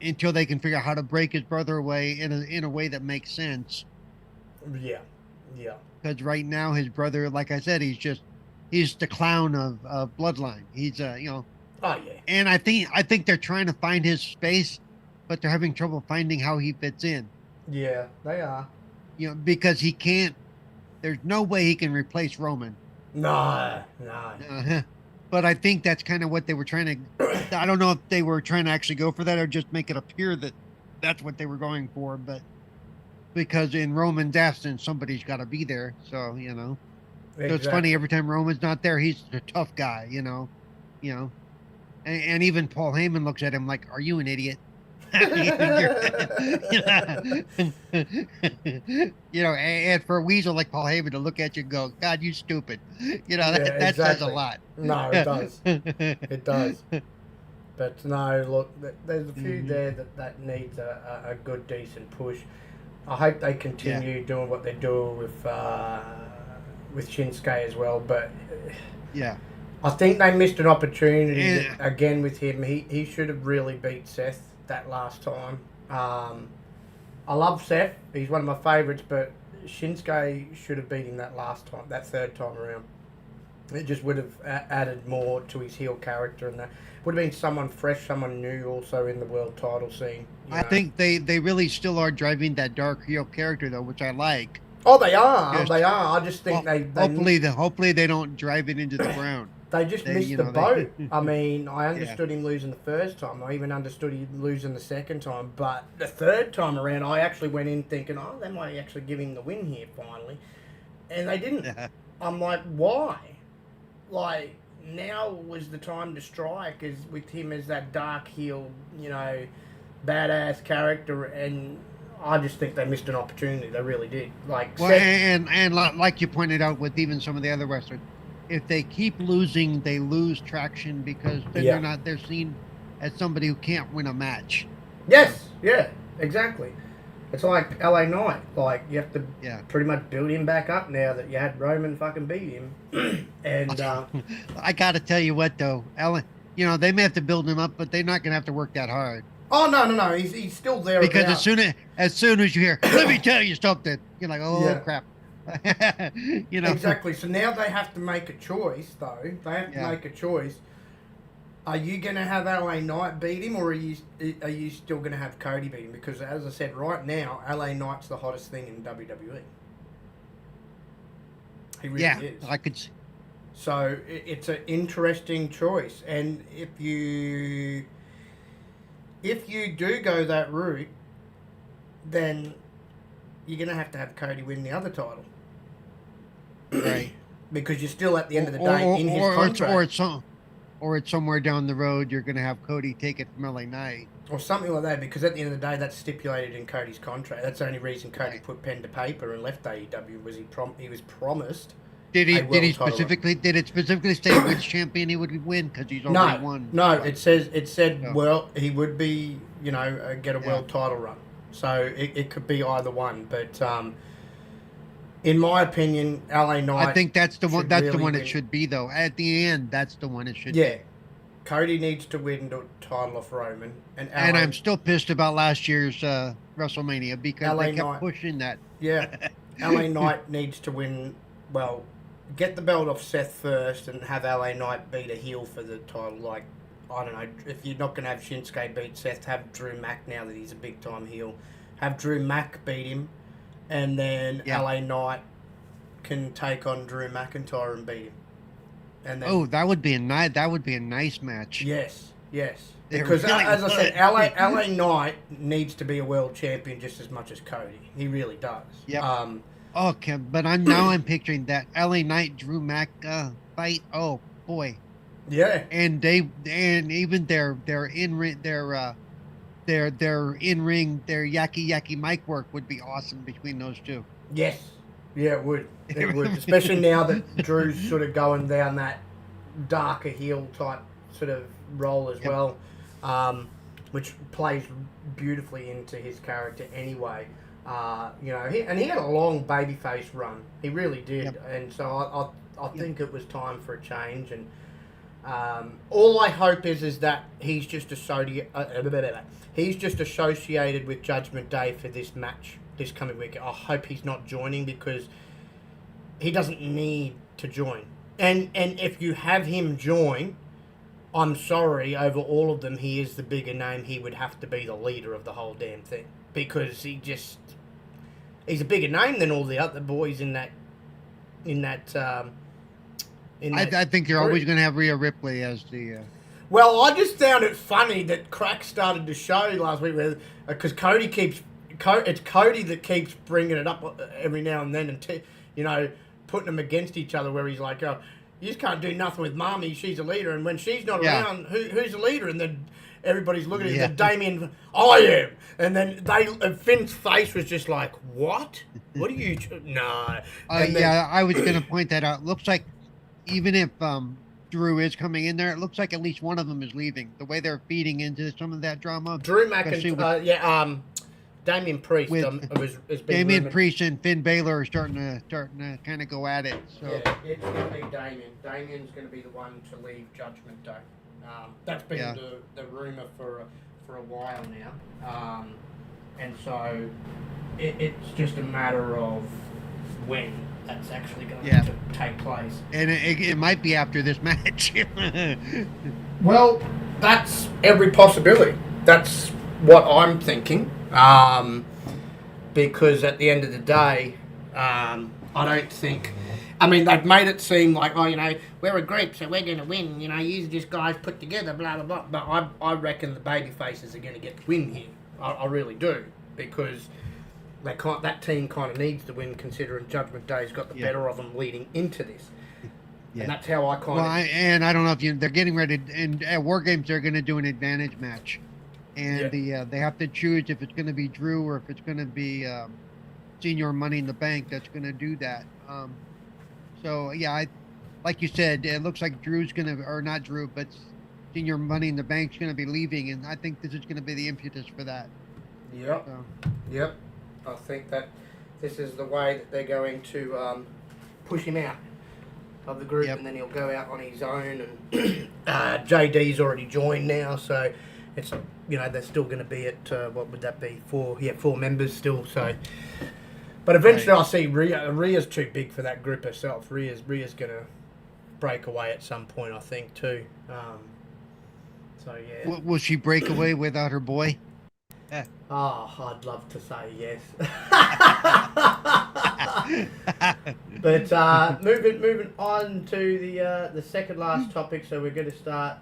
until they can figure out how to break his brother away in a way that makes sense. Yeah, yeah. Because right now his brother, like I said, he's the clown of Bloodline. He's Oh yeah. And I think they're trying to find his space, but they're having trouble finding how he fits in. Yeah, they are. Because he can't. There's no way he can replace Roman. No. But I think that's kind of what they were trying to. I don't know if they were trying to actually go for that or just make it appear that that's what they were going for. But because in Roman's absence, somebody's got to be there. So Exactly. So it's funny, every time Roman's not there, he's the tough guy. And even Paul Heyman looks at him like, "Are you an idiot?" And for a weasel like Paul Heyman to look at you and go, "God, you stupid," that says a lot. No, it does. It does. But no, look, there's a few there that needs a good, decent push. I hope they continue doing what they're doing with Shinsuke as well. But I think they missed an opportunity again with him. He should have really beat Seth that last time. I love Seth. He's one of my favourites, but Shinsuke should have beat him that third time around. It just would have added more to his heel character, and that would have been someone fresh, someone new also in the world title scene. I think they really still are driving that dark heel character, though, which I like. Oh, they are. They are. I just think hopefully they don't drive it into the ground. They just missed the boat. I mean, I understood him losing the first time. I even understood him losing the second time. But the third time around, I actually went in thinking, they might actually give him the win here finally. And they didn't. I'm like, why? Like, now was the time to strike with him as that dark heel, badass character. And I just think they missed an opportunity. They really did. And like you pointed out with even some of the other wrestlers, if they keep losing, they lose traction because then they're seen as somebody who can't win a match. Yes, yeah, exactly. It's like LA Knight. Like, you have to pretty much build him back up now that you had Roman fucking beat him. And I got to tell you what, though, they may have to build him up, but they're not going to have to work that hard. Oh, no. He's still there. Because as soon as you hear, let me tell you something, you're like, crap. Exactly. So now they have to make a choice, though. They have to make a choice. Are you going to have LA Knight beat him, or are you still going to have Cody beat him? Because as I said, right now, LA Knight's the hottest thing in WWE. He really is. So it's an interesting choice, and if you do go that route, then you're going to have Cody win the other title. Right. Because you're still at the end of the day in his contract. Or it's somewhere down the road you're going to have Cody take it from LA Knight. Or something like that, because at the end of the day, that's stipulated in Cody's contract. That's the only reason Cody put pen to paper and left AEW was he was promised. Did it specifically say which champion he would win? Because he's already won. No, it said well he would be get a world title run. So it could be either one, but in my opinion, LA Knight. I think that's the one. That's the one it should be, though. At the end, that's the one it should be. Yeah, Cody needs to win the title off Roman, and I'm still pissed about last year's WrestleMania because they kept pushing that. Yeah, LA Knight needs to win. Well, get the belt off Seth first, and have LA Knight beat a heel for the title. Like, I don't know, if you're not going to have Shinsuke beat Seth, have Drew Mack now that he's a big time heel. Have Drew Mack beat him. And then LA Knight can take on Drew McIntyre and beat him. And then, that would be a nice match. Yes. Because as I said, LA Knight needs to be a world champion just as much as Cody. He really does. Yeah. Okay, but I'm picturing that LA Knight Drew Mac fight. Oh boy. Yeah. And even their in-ring their in-ring, their yaki mic work would be awesome between those two. Yes. Yeah, it would. It would. Especially now that Drew's sort of going down that darker heel type sort of role as well, which plays beautifully into his character anyway. He had a long babyface run. He really did. And so I think it was time for a change. And all I hope is that he's just associated with Judgment Day for this match this coming week. I hope he's not joining because he doesn't need to join. And if you have him join, I'm sorry, over all of them, he is the bigger name. He would have to be the leader of the whole damn thing because he's a bigger name than all the other boys in that. I think you're always going to have Rhea Ripley as the. Well, I just found it funny that Crack started to show last week because it's Cody that keeps bringing it up every now and then and putting them against each other where he's like, oh, you just can't do nothing with Mommy, she's a leader, and when she's not around, who's the leader? And then everybody's looking at him, and Damien, I am, and then Finn's face was just like, what? What are you? No. I was going to point that out. Looks like even if Drew is coming in there, it looks like at least one of them is leaving. The way they're feeding into some of that drama. Drew McIntyre, Damian Priest has been Damian rumored. Priest and Finn Balor are starting to kind of go at it. So yeah, it's going to be Damien. Damien's going to be the one to leave Judgment Day. That's been the rumor for a while now, and so it's just a matter of when that's actually going to take place. And it might be after this match. Well, that's every possibility. That's what I'm thinking. Because at the end of the day, I don't think... I mean, they've made it seem like, we're a group, so we're going to win. You're just guys put together, blah, blah, blah. But I reckon the baby faces are going to get the win here. I really do. Because that team kind of needs to win, considering Judgment Day's got the better of them leading into this. Yeah. And that's how I kind of... and I don't know if they're getting ready... And at War Games, they're going to do an advantage match. And they have to choose if it's going to be Drew or if it's going to be Senior Money in the Bank that's going to do that. Like you said, it looks like Drew's going to, or not Drew, but Senior Money in the Bank's going to be leaving, and I think this is going to be the impetus for that. Yep. So. Yep. I think that this is the way that they're going to push him out of the group, and then he'll go out on his own. And JD's already joined now, so it's they're still going to be at what would that be? 4 members still. So, but eventually I see Rhea. Rhea's too big for that group herself. Rhea's going to break away at some point, I think too. So yeah. Will she break away without her boy? Oh, I'd love to say yes. But moving on to the second last topic, so we're going to start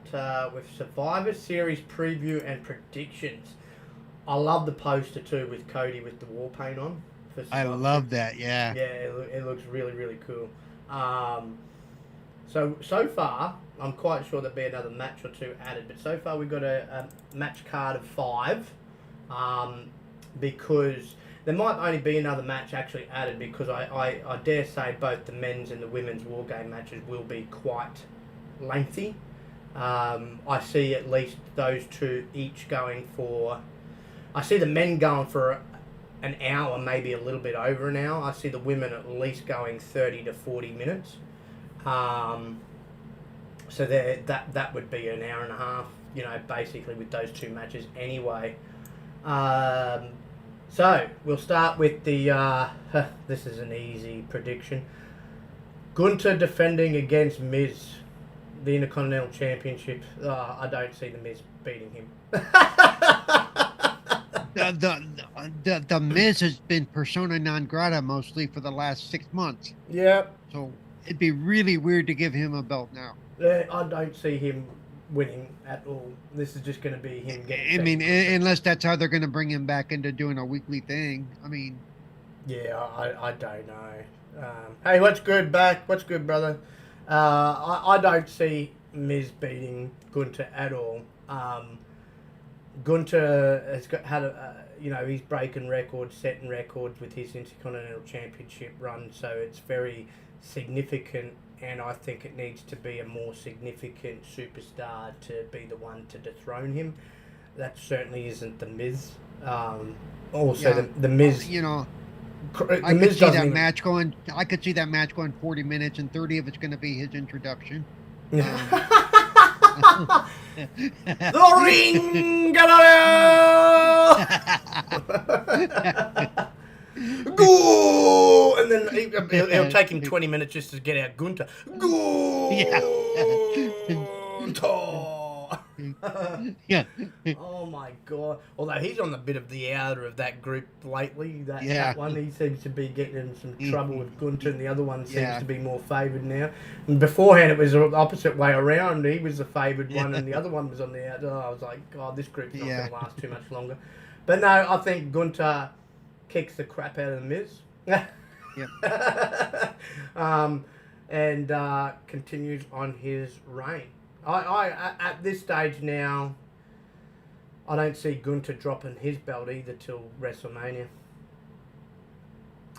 with Survivor Series preview and predictions. I love the poster too with Cody with the war paint on. I love that, yeah. Yeah, it looks really, really cool. So far, I'm quite sure there'll be another match or two added, but so far we've got a match card of 5, because there might only be another match actually added, because I dare say both the men's and the women's War Game matches will be quite lengthy. I see at least those two each going for... I see the men going for an hour, maybe a little bit over an hour. I see the women at least going 30 to 40 minutes. So that would be an hour and a half, basically with those two matches anyway. So we'll start with the, this is an easy prediction. Gunther defending against Miz, the Intercontinental Championship. I don't see the Miz beating him. The Miz has been persona non grata mostly for the last 6 months. Yeah. So it'd be really weird to give him a belt now. I don't see him winning at all. This is just going to be him getting... I mean, unless that's how they're going to bring him back into doing a weekly thing. I mean... Yeah, I don't know. Hey, what's good, back? What's good, brother? I don't see Miz beating Gunther at all. Gunther has he's breaking records, setting records with his Intercontinental Championship run, so it's very significant, and I think it needs to be a more significant superstar to be the one to dethrone him. That certainly isn't the Miz. The Miz... I could see that match going. I could see that match going 40 minutes, and 30 of it's going to be his introduction. The ring! Go! And then it'll take him 20 minutes just to get out Gunther. Go! Yeah. Oh my god. Although he's on the bit of the outer of that group lately. That one, he seems to be getting in some trouble with Gunther, and the other one seems to be more favoured now. And beforehand it was the opposite way around. He was the favoured one and the other one was on the outer. I was like, God, this group's not going to last too much longer. But no, I think Gunther kicks the crap out of the Miz. And continues on his reign. I at this stage now, I don't see Gunther dropping his belt either till WrestleMania.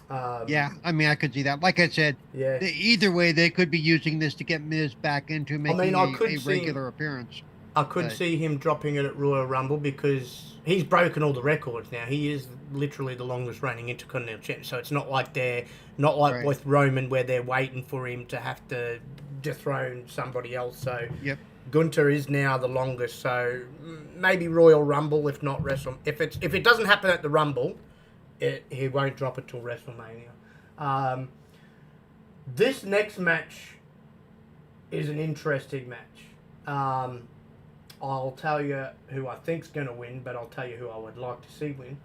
I mean, I could see that. Like I said, either way, they could be using this to get Miz back into making a regular appearance. I could see him dropping it at Royal Rumble because he's broken all the records now. He is literally the longest reigning Intercontinental Champion. So it's not like with Roman where they're waiting for him to have to dethrone somebody else. So Gunther is now the longest. So maybe Royal Rumble, if not Wrestle. If it doesn't happen at the Rumble, he won't drop it till WrestleMania. This next match is an interesting match. I'll tell you who I think's going to win, but I'll tell you who I would like to see win.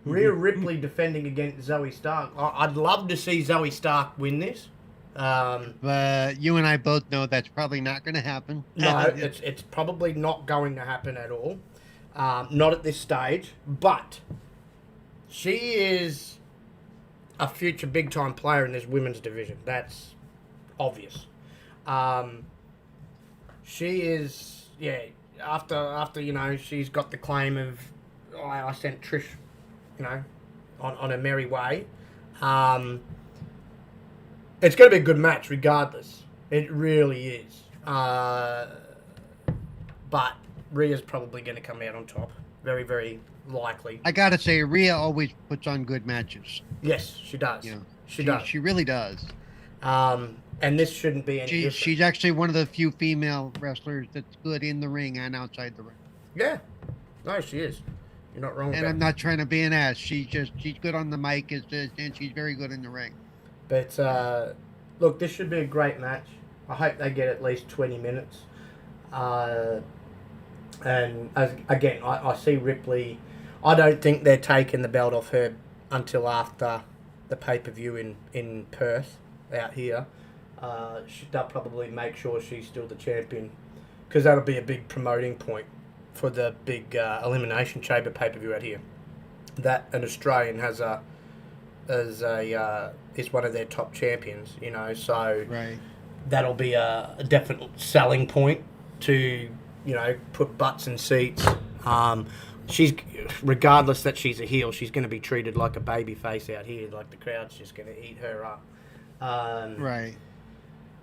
Rhea Ripley defending against Zoe Stark. I'd love to see Zoe Stark win this. But you and I both know that's probably not going to happen. No, it's probably not going to happen at all. Not at this stage. But she is a future big-time player in this women's division. That's obvious. She is, after she's got the claim of, I sent Trish, on a merry way. It's going to be a good match regardless. It really is. But Rhea's probably going to come out on top. Very, very likely. I got to say, Rhea always puts on good matches. Yes, she does. She does. She really does. And this shouldn't be any different. She's actually one of the few female wrestlers that's good in the ring and outside the ring. Yeah. No, she is. You're not wrong. And I'm not trying to be an ass. She's good on the mic, and she's very good in the ring. But look, this should be a great match. I hope they get at least 20 minutes. And again, I see Ripley. I don't think they're taking the belt off her until after the pay-per-view in Perth. out here, they'll probably make sure she's still the champion, because that'll be a big promoting point for the big Elimination Chamber pay-per-view out here. That an Australian is one of their top champions, you know, so Right. that'll be a definite selling point to, you know, put butts in seats. She's, regardless that she's a heel, she's going to be treated like a baby face out here. Like, the crowd's just going to eat her up. Right.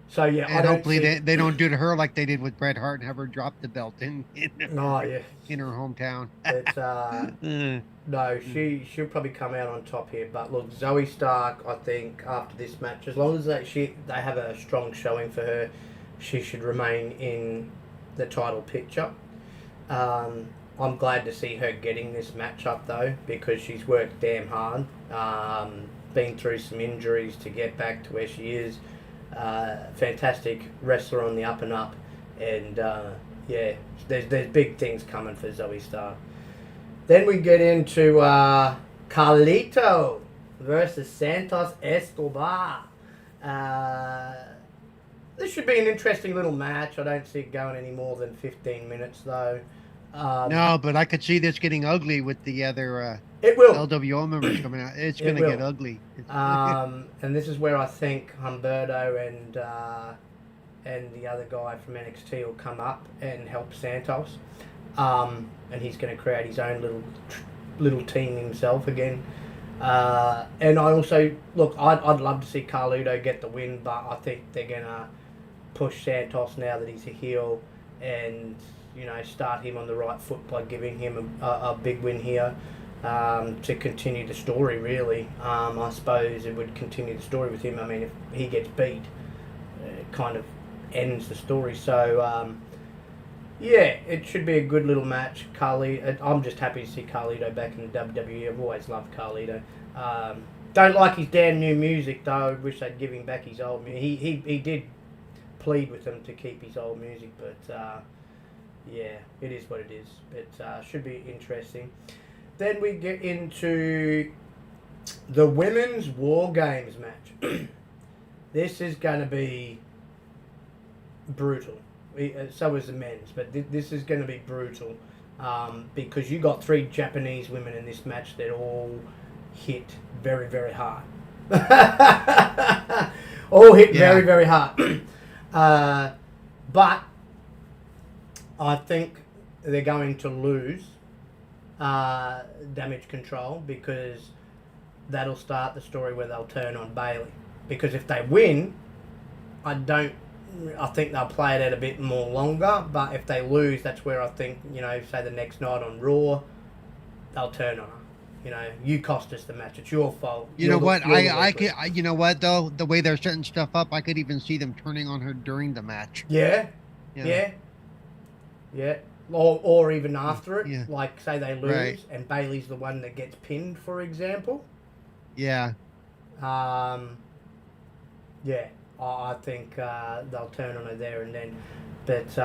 So yeah, And hopefully they don't do to her like they did with Bret Hart and have her drop the belt in her hometown. It's no, she'll probably come out on top here. But look, Zoe Stark, I think after this match, as long as they have a strong showing for her, she should remain in the title picture. I'm glad to see her getting this matchup though, because she's worked damn hard. Been through some injuries to get back to where she is. Fantastic wrestler on the up and up, and yeah, there's big things coming for Zoe Stark. Then we get into Carlito versus Santos Escobar. This should be an interesting little match. I don't see it going any more than 15 minutes though. No, but I could see this getting ugly with the other it will. LWO members coming out. It's going to get ugly. And this is where I think Humberto and the other guy from NXT will come up and help Santos. And he's going to create his own little team himself again. And I also, look, I'd love to see Carlito get the win, but I think they're going to push Santos now that he's a heel and, you know, start him on the right foot by giving him a big win here to continue the story, really. I suppose it would continue the story with him. I mean, if he gets beat, it kind of ends the story. So, yeah, it should be a good little match. I'm just happy to see Carlito back in the WWE. I've always loved Carlito. Don't like his damn new music, though. I wish they'd give him back his old music. He did plead with them to keep his old music, but yeah, it is what it is. It should be interesting. Then we get into the Women's War Games match. This is going to be brutal. So is the men's, but this is going to be brutal because you got 3 Japanese women in this match that all hit very, very hard. All hit very, very hard. But I think they're going to lose Damage Control because that'll start the story where they'll turn on Bayley. Because if they win, I think they'll play it out a bit more longer, but if they lose, that's where I think, you know, say the next night on Raw, they'll turn on her. You know, you cost us the match. It's your fault. You know what? You know what though? The way they're setting stuff up, I could even see them turning on her during the match. Yeah. Or even after it. Yeah. Like, say they lose and Bayley's the one that gets pinned, for example. Yeah. Yeah. I think they'll turn on her there and then. But,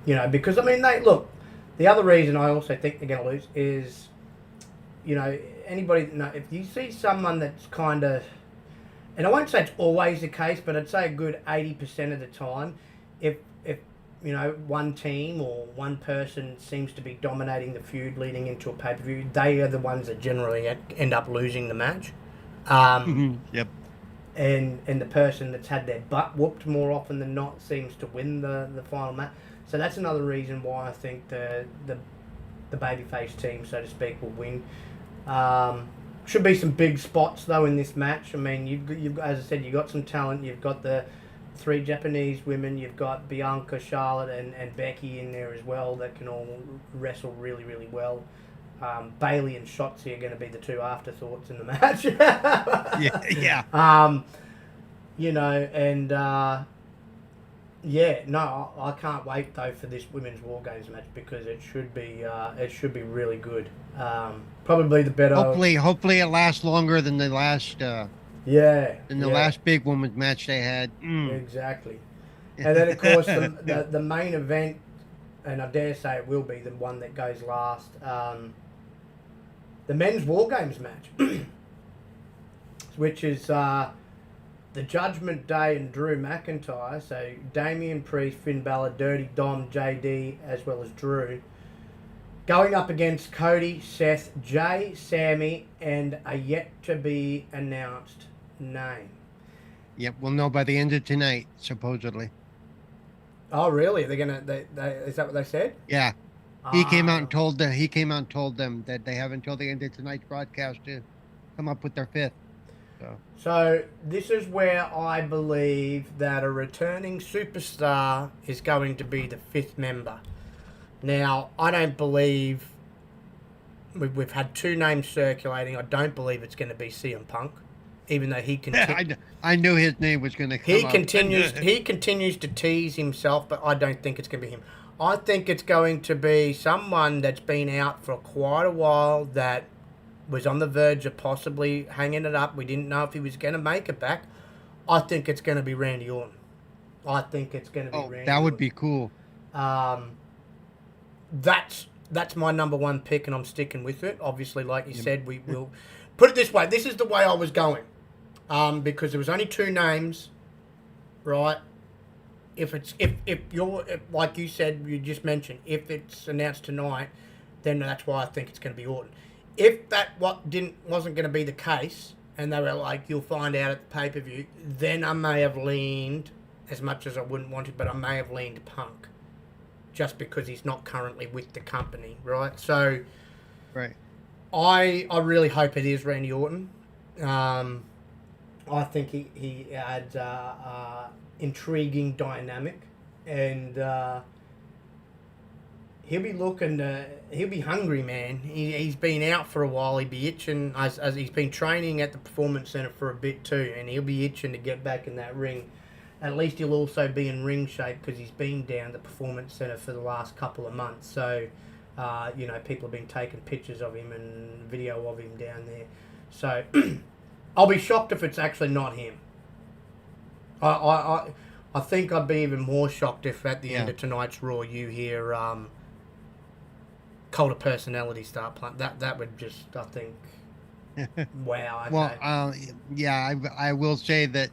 you know, because, I mean, the other reason I also think they're going to lose is, you know, if you see someone that's kind of, and I won't say it's always the case, but I'd say a good 80% of the time, if you know, one team or one person seems to be dominating the feud leading into a pay-per-view, they are the ones that generally end up losing the match. Yep. And the person that's had their butt whooped more often than not seems to win the final match. So that's another reason why I think the babyface team, so to speak, will win. Should be some big spots though in this match. I mean, you've as I said, you've got some talent. You've got the 3 Japanese women. You've got Bianca, Charlotte, and Becky in there as well that can all wrestle really, really well. Bayley and Shotzi are going to be the 2 afterthoughts in the match. Yeah. You know, and yeah, no, I can't wait though for this Women's War Games match because it should be really good. Probably the better. Hopefully it lasts longer than the last. Last big women's match they had. Exactly. And then of course the main event, and I dare say it will be the one that goes last. The Men's War Games match, which is the Judgment Day and Drew McIntyre, so Damian Priest, Finn Balor, Dirty Dom, JD, as well as Drew, going up against Cody, Seth, Jay, Sammy, and a yet-to-be-announced name. Yep, we'll know by the end of tonight, supposedly. Oh, really? They're gonna? Is that what they said? Yeah, he came out and told them. He came out and told them that they have until the end of tonight's broadcast to come up with their fifth. So this is where I believe that a returning superstar is going to be the fifth member. Now, I don't believe we've had two names circulating. I don't believe it's going to be CM Punk, even though he continues. I knew his name was going to come up. He continues to tease himself, but I don't think it's going to be him. I think it's going to be someone that's been out for quite a while that was on the verge of possibly hanging it up. We didn't know if he was going to make it back. I think it's going to be Randy Orton. I think it's going to be Randy Orton. That would be cool. That's my number one pick, and I'm sticking with it. Obviously, like you said, we will put it this way. This is the way I was going, because there was only two names, right? If you're like you said, you just mentioned, if it's announced tonight, then that's why I think it's going to be Orton. If that wasn't going to be the case, and they were like, you'll find out at the pay-per-view, then I may have leaned, as much as I wouldn't want it, but I may have leaned Punk, just because he's not currently with the company, right? So, right. I really hope it is Randy Orton. I think he adds intriguing dynamic, and he'll be he'll be hungry, man. He's been out for a while. He'll be itching, as he's been training at the Performance Center for a bit too, and he'll be itching to get back in that ring. At least he'll also be in ring shape because he's been down the Performance Center for the last couple of months. So, people have been taking pictures of him and video of him down there. So, I'll be shocked if it's actually not him. I think I'd be even more shocked if at the end of tonight's Raw you hear Cult of Personality start playing. That would just, I think, wow. Okay. Well, I will say that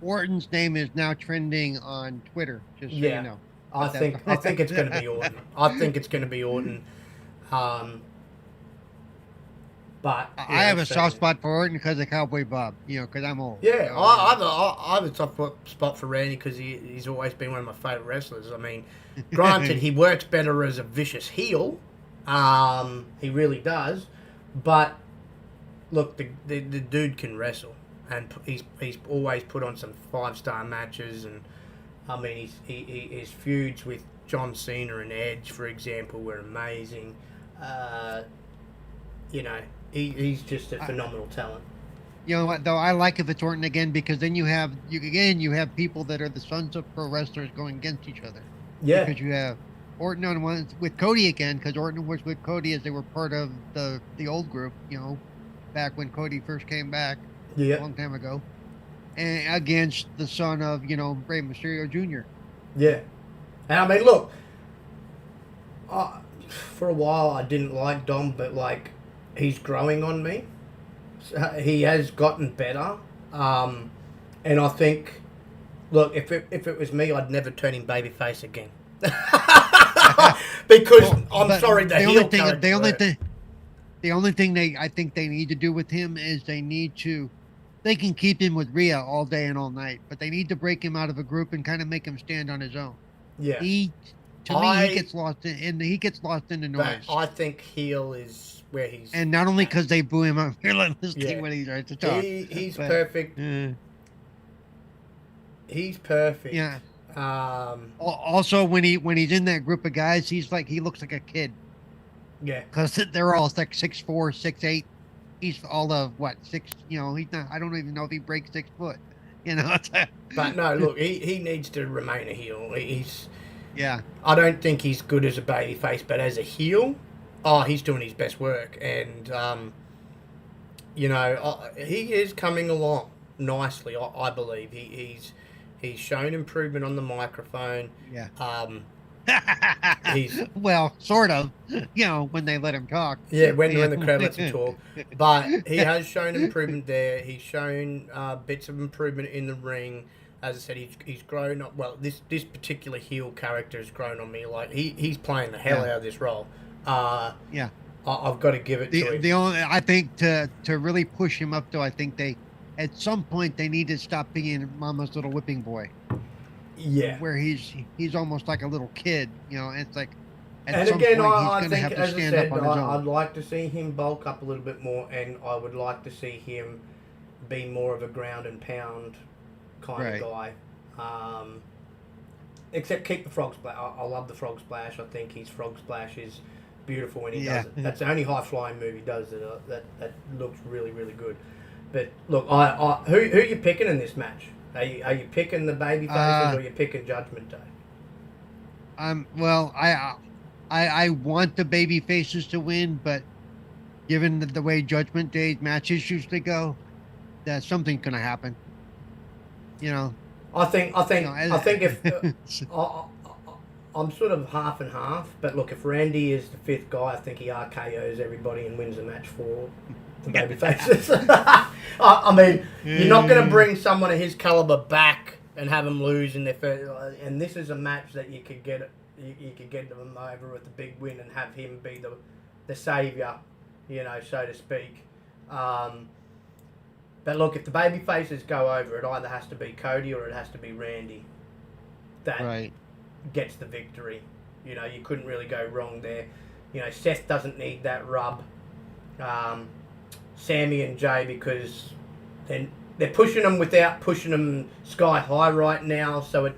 Orton's name is now trending on Twitter, just so you know. I think it's going to be Orton. I think it's going to be Orton. But I have a soft spot for Orton because of Cowboy Bob, because I'm old. Yeah, I have a soft spot for Randy because he's always been one of my favorite wrestlers. I mean, granted, he works better as a vicious heel. He really does. But look, the dude can wrestle, and he's always put on some 5-star matches. And I mean, his feuds with John Cena and Edge, for example, were amazing. He's just a phenomenal talent. You know what, though? I like if it's Orton again, because then you have people that are the sons of pro wrestlers going against each other. Yeah. Because you have Orton on one with Cody again, because Orton was with Cody as they were part of the old group, back when Cody first came back a long time ago. And against the son of, Rey Mysterio Jr. Yeah. And I mean, look, for a while I didn't like Dom, but he's growing on me. He has gotten better. And I think, look, if it was me, I'd never turn him babyface again. Because I'm sorry, the only thing I think they need to do with him is they can keep him with Rhea all day and all night, but they need to break him out of a group and kind of make him stand on his own. Yeah. He gets lost in the noise. I think heel is where he's, and not only because they boo him up relentlessly when he tries to talk. He's perfect. He's perfect. Yeah. Also, when he's in that group of guys, he looks like a kid. Yeah. Because they're all 6'4", 6'8". He's all of 6. He's not. I don't even know if he breaks 6 foot. But no, look, he needs to remain a heel. Yeah. I don't think he's good as a babyface, but as a heel, he's doing his best work, and he is coming along nicely. I believe he's shown improvement on the microphone. Yeah. He's Well, sort of. When they let him talk. Yeah, when the crowd lets him talk. But he has shown improvement there. He's shown bits of improvement in the ring. As I said, he's grown up. Well, this particular heel character has grown on me. Like he's playing the hell out of this role. Yeah. I've got to give it to him. The only I think to really push him up though, I think they at some point they need to stop being Mama's little whipping boy. Yeah. Where he's almost like a little kid. It's like. And again, I think, as I said, I'd like to see him bulk up a little bit more, and I would like to see him be more of a ground and pound kind of guy. Except keep the frog splash. I love the frog splash. I think his frog splash is beautiful when he does it. That's the only high flying move he does that looks really, really good. But look, who are you picking in this match? Are you picking the baby faces or are you picking Judgment Day? Well, I want the baby faces to win, but given the way Judgment Day matches usually go, that something's gonna happen. I think if I'm sort of half and half, but look, if Randy is the fifth guy, I think he RKO's everybody and wins the match for the baby faces. I mean, you're not going to bring someone of his caliber back and have him lose in their first. And this is a match that you could get. You could get them over with a big win and have him be the saviour, so to speak. But look, if the baby faces go over, it either has to be Cody or it has to be Randy. That gets the victory. You couldn't really go wrong there. Seth doesn't need that rub. Sammy and Jay, because they're pushing them without pushing them sky high right now, so it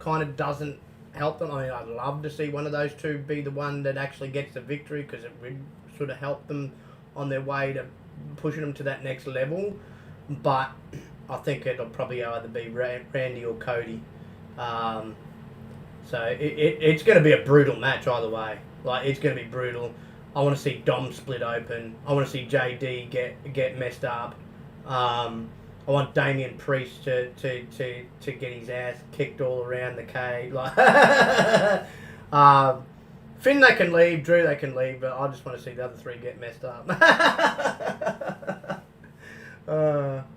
kind of doesn't help them. I mean, I'd love to see one of those two be the one that actually gets the victory, because it would sort of help them on their way to pushing them to that next level. But I think it'll probably either be Randy or Cody. So it's going to be a brutal match either way. Like, it's going to be brutal. I want to see Dom split open. I want to see JD get messed up. I want Damian Priest to get his ass kicked all around the cage. Like, Finn they can leave, Drew they can leave, but I just want to see the other three get messed up.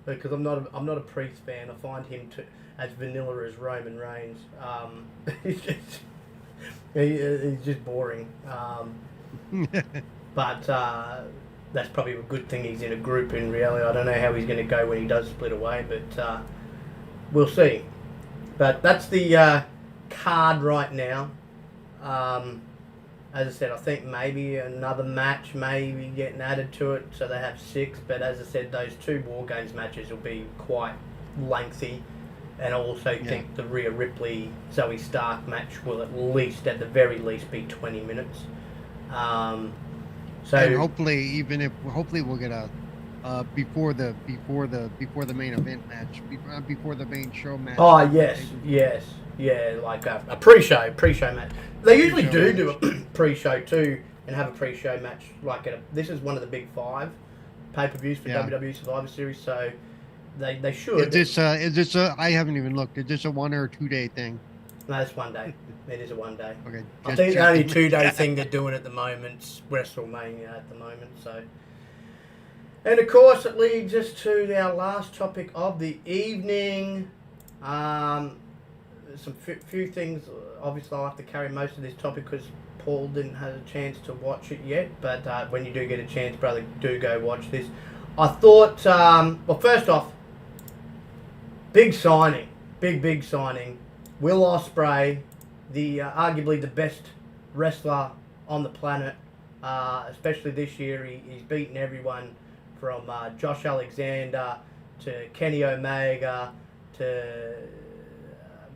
Because I'm not a Priest fan. I find him as vanilla as Roman Reigns. He's just boring. But that's probably a good thing he's in a group in reality. I don't know how he's going to go when he does split away, but we'll see. But that's the card right now. As I said, I think maybe another match may be getting added to it, so they have 6. But as I said, those 2 War Games matches will be quite lengthy. And I also think the Rhea Ripley Zoe Stark match will at the very least, be 20 minutes. So and hopefully we'll get a before the main event match, before the main show match. Oh yes, like a pre-show match. They usually do a pre-show too, and have a pre-show match. Like this is one of the big 5 pay-per-views for WWE Survivor Series, so they should. Is this I haven't even looked. Is this a 1 or a 2 day thing? No, it's 1 day. It is a 1 day. Okay. I think the only 2 day thing they're doing at the moment's WrestleMania at the moment. So, and of course, it leads us to our last topic of the evening. Some few things. Obviously, I'll have to carry most of this topic because Paul didn't have a chance to watch it yet. But when you do get a chance, brother, do go watch this. I thought. Well, first off, big signing, big signing. Will Ospreay, the arguably the best wrestler on the planet, especially this year. He's beaten everyone from Josh Alexander to Kenny Omega to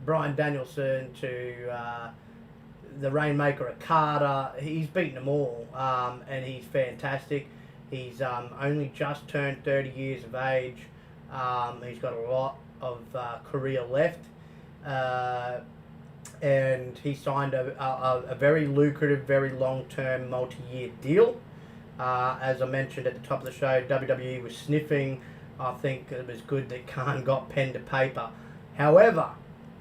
Bryan Danielson to the Rainmaker Okada. He's beaten them all, and he's fantastic. He's only just turned 30 years of age. He's got a lot of career left. And he signed a very lucrative, very long-term, multi-year deal. As I mentioned at the top of the show, WWE was sniffing. I think it was good that Khan got pen to paper. However,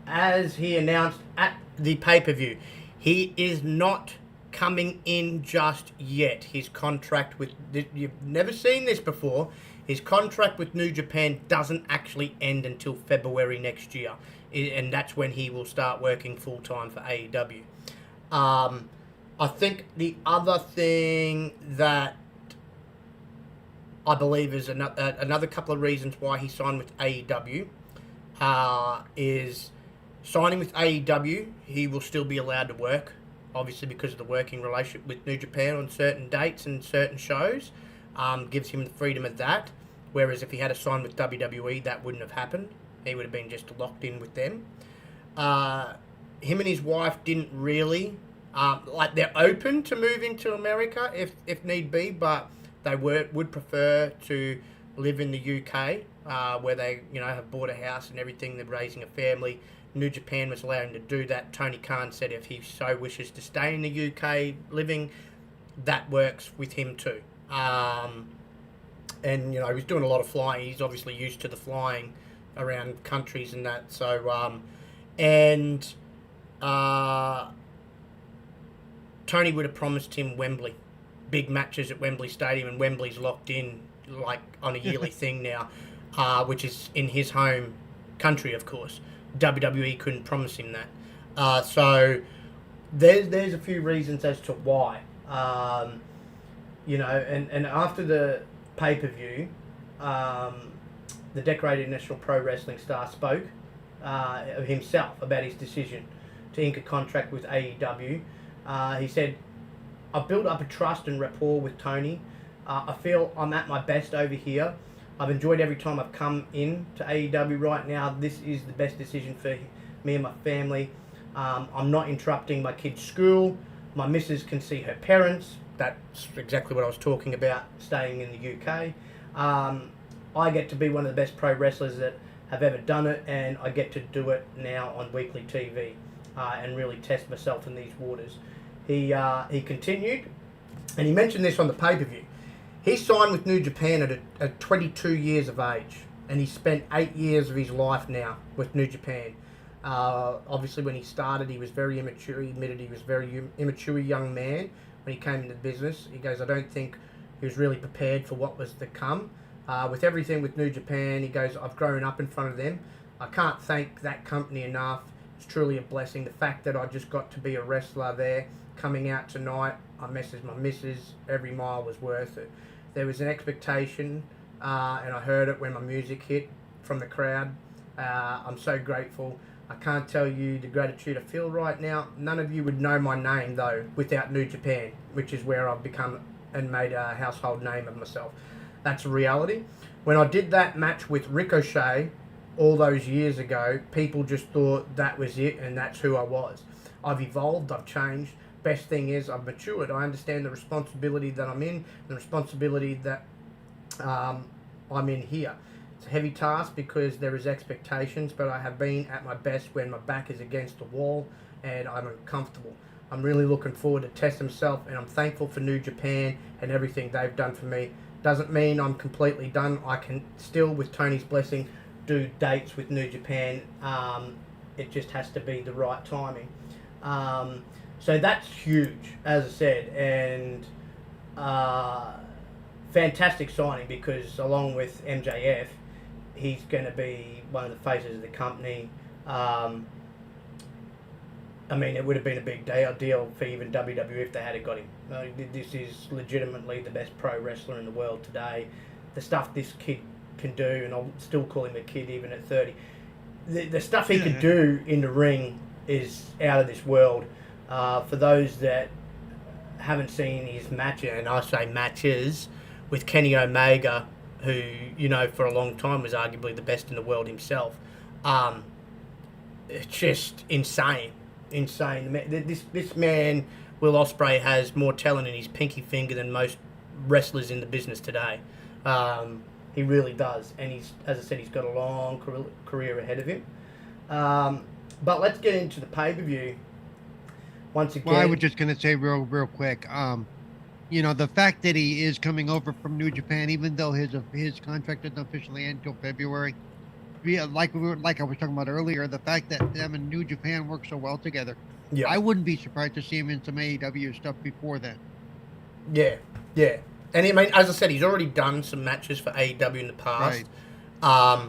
as he announced at the pay-per-view, He is not coming in just yet. His contract with... You've never seen this before. His contract with New Japan doesn't actually end until February next year. And that's when he will start working full-time for AEW. I think the other thing that I believe is another couple of reasons why he signed with AEW is signing with AEW, he will still be allowed to work, obviously because of the working relationship with New Japan on certain dates and certain shows. Gives him the freedom of that. Whereas if he had to sign with WWE, that wouldn't have happened. He would have been just locked in with them. Him and his wife didn't really... they're open to moving to America if need be, but they would prefer to live in the UK, where they have bought a house and everything. They're raising a family. New Japan was allowing to do that. Tony Khan said if he so wishes to stay in the UK living, that works with him too. And he was doing a lot of flying. He's obviously used to the flying around countries and that. So Tony would have promised him Wembley, big matches at Wembley Stadium, and Wembley's locked in like on a yearly thing now, which is in his home country, of course. WWE couldn't promise him that. So there's a few reasons as to why. And after the pay-per-view, the decorated national pro wrestling star spoke himself about his decision to ink a contract with AEW. He said, I've built up a trust and rapport with Tony. I feel I'm at my best over here. I've enjoyed every time I've come in to AEW right now. This is the best decision for me and my family. I'm not interrupting my kids' school. My missus can see her parents. That's exactly what I was talking about, staying in the UK. I get to be one of the best pro wrestlers that have ever done it, and I get to do it now on weekly TV and really test myself in these waters. He continued, and he mentioned this on the pay-per-view. He signed with New Japan at 22 years of age, and he spent 8 years of his life now with New Japan. Obviously, when he started, he was very immature. He admitted he was a very immature young man when he came into the business. He goes, I don't think he was really prepared for what was to come. With everything with New Japan, he goes, I've grown up in front of them. I can't thank that company enough. It's truly a blessing. The fact that I just got to be a wrestler there, coming out tonight, I messaged my missus, every mile was worth it. There was an expectation, and I heard it when my music hit from the crowd. I'm so grateful. I can't tell you the gratitude I feel right now. None of you would know my name, though, without New Japan, which is where I've become and made a household name of myself. That's a reality. When I did that match with Ricochet all those years ago, people just thought that was it and that's who I was. I've evolved, I've changed. Best thing is I've matured. I understand the responsibility that I'm in, the responsibility that I'm in here. It's a heavy task because there is expectations, but I have been at my best when my back is against the wall and I'm uncomfortable. I'm really looking forward to test myself, and I'm thankful for New Japan and everything they've done for me. Doesn't mean I'm completely done. I can still, with Tony's blessing, do dates with New Japan. It just has to be the right timing. So that's huge, as I said, and fantastic signing because along with MJF, he's going to be one of the faces of the company. I mean, it would have been a big deal for even WWE if they had got him. This is legitimately the best pro wrestler in the world today. The stuff this kid can do, and I'll still call him a kid even at 30, the stuff he can do in the ring is out of this world. For those that haven't seen his match, and I say matches, with Kenny Omega, who, for a long time was arguably the best in the world himself, it's just insane. This man, Will Ospreay, has more talent in his pinky finger than most wrestlers in the business today. He really does, and as I said, he's got a long career ahead of him. But let's get into the pay-per-view once again. Well, I was just going to say real quick, the fact that he is coming over from New Japan, even though his contract doesn't officially end until February, like I was talking about earlier, the fact that them and New Japan work so well together, Yeah. I wouldn't be surprised to see him in some AEW stuff before then. Yeah, yeah. And I mean, as I said, he's already done some matches for AEW in the past. Right.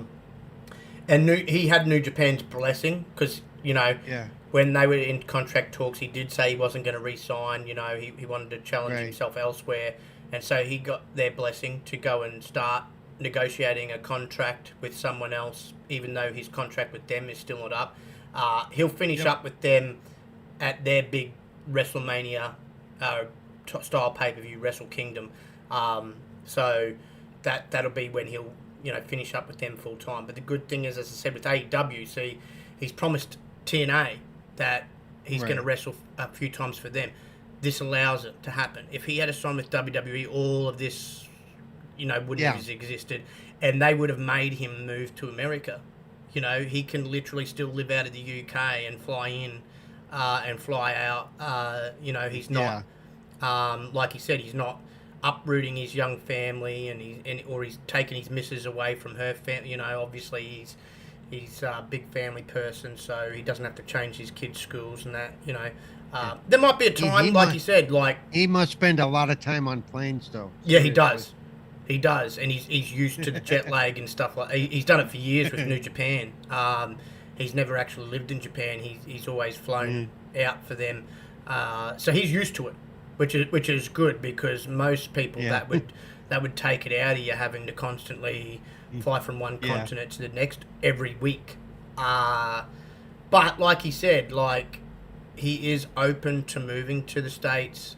And he had New Japan's blessing because, Yeah. when they were in contract talks, he did say he wasn't going to re-sign. He wanted to challenge Right. himself elsewhere. And so he got their blessing to go and start negotiating a contract with someone else, even though his contract with them is still not up. He'll finish up with them at their big WrestleMania style pay-per-view, Wrestle Kingdom. So that'll be when he'll finish up with them full time. But the good thing is, as I said, with AEW, see, he's promised TNA that he's going to wrestle a few times for them. This allows it to happen. If he had a sign with WWE, all of this, wouldn't have existed, and they would have made him move to America. He can literally still live out of the UK and fly in and fly out. He's not, like he said, he's not uprooting his young family or he's taking his missus away from her family. Obviously he's a big family person, so he doesn't have to change his kids' schools and that. There might be a time, like you said, like he must spend a lot of time on planes, though. Yeah, he does. He does, and he's used to the jet lag and stuff like. He's done it for years with New Japan. He's never actually lived in Japan. He's always flown out for them, so he's used to it, which is good because most people that would take it out of you having to constantly fly from one continent to the next every week. But like he said, like he is open to moving to the States.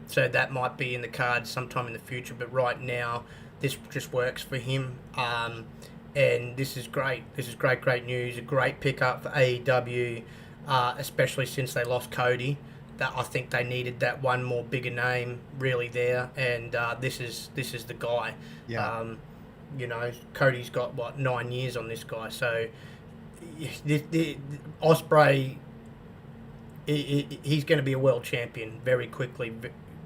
So that might be in the cards sometime in the future, but right now this just works for him. And this is great. This is great news. A great pickup for AEW, especially since they lost Cody. That I think they needed that one more bigger name really there, and this is the guy. Yeah. Cody's got 9 years on this guy, so the Ospreay, he's going to be a world champion very quickly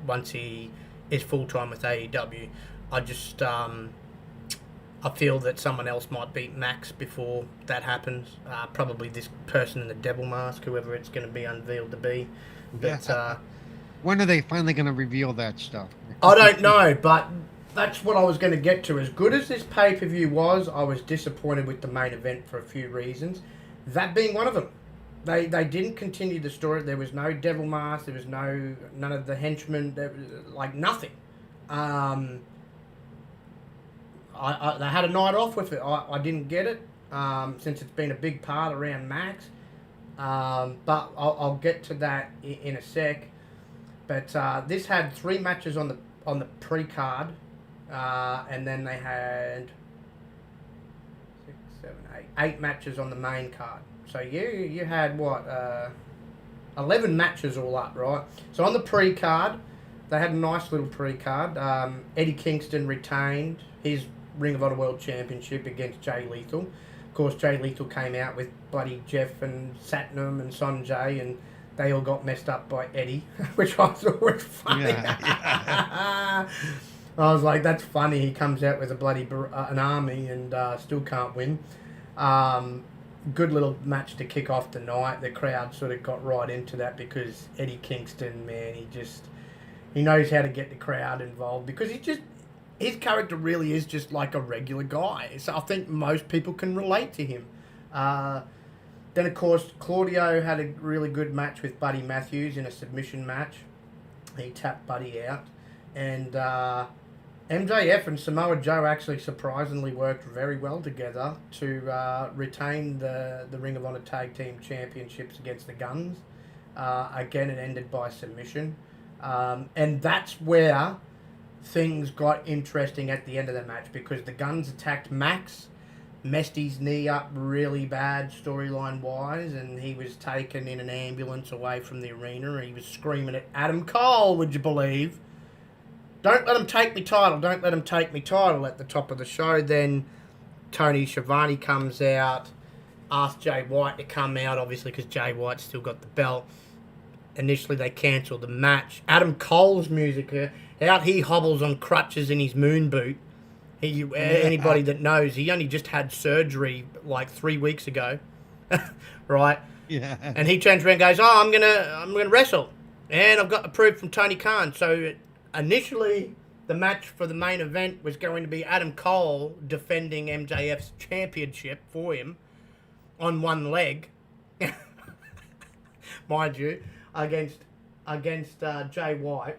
once he is full time with AEW. I just I feel that someone else might beat Max before that happens. Probably this person in the devil mask, whoever it's going to be unveiled to be. But when are they finally going to reveal that stuff? I don't know, but that's what I was going to get to. As good as this pay-per-view was, I was disappointed with the main event for a few reasons. That being one of them. They didn't continue the story. There was no devil mask. There was none of the henchmen. There was, like, nothing. They had a night off with it. I didn't get it since it's been a big part around Max. But I'll get to that in a sec. But this had 3 matches on the pre-card, and then they had 6, 7, 8 matches on the main card. So you had 11 matches all up, right? So on the pre-card, they had a nice little pre-card. Eddie Kingston retained his Ring of Honor World Championship against Jay Lethal. Of course, Jay Lethal came out with bloody Jeff and Satnam and Sonjay, and they all got messed up by Eddie, which I thought was funny. Yeah. I was like, that's funny. He comes out with a bloody an army and still can't win. Good little match to kick off the night. The crowd sort of got right into that because Eddie Kingston, man, he knows how to get the crowd involved because his character really is just like a regular guy. So I think most people can relate to him. Then, of course, Claudio had a really good match with Buddy Matthews in a submission match. He tapped Buddy out. And MJF and Samoa Joe actually surprisingly worked very well together to retain the Ring of Honor Tag Team Championships against the Guns. Again, it ended by submission. And that's where things got interesting at the end of the match because the Guns attacked Max, messed his knee up really bad storyline-wise, and he was taken in an ambulance away from the arena, and he was screaming at Adam Cole, would you believe? Don't let him take me title, don't let him take me title at the top of the show. Then Tony Schiavone comes out, asked Jay White to come out, obviously because Jay White's still got the belt. Initially they cancelled the match. Adam Cole's music, out he hobbles on crutches in his moon boot. Anybody that knows, he only just had surgery like 3 weeks ago, right? Yeah. And he turns around and goes, "Oh, I'm gonna wrestle," and I've got approved from Tony Khan. So initially, the match for the main event was going to be Adam Cole defending MJF's championship for him on one leg, mind you, against Jay White,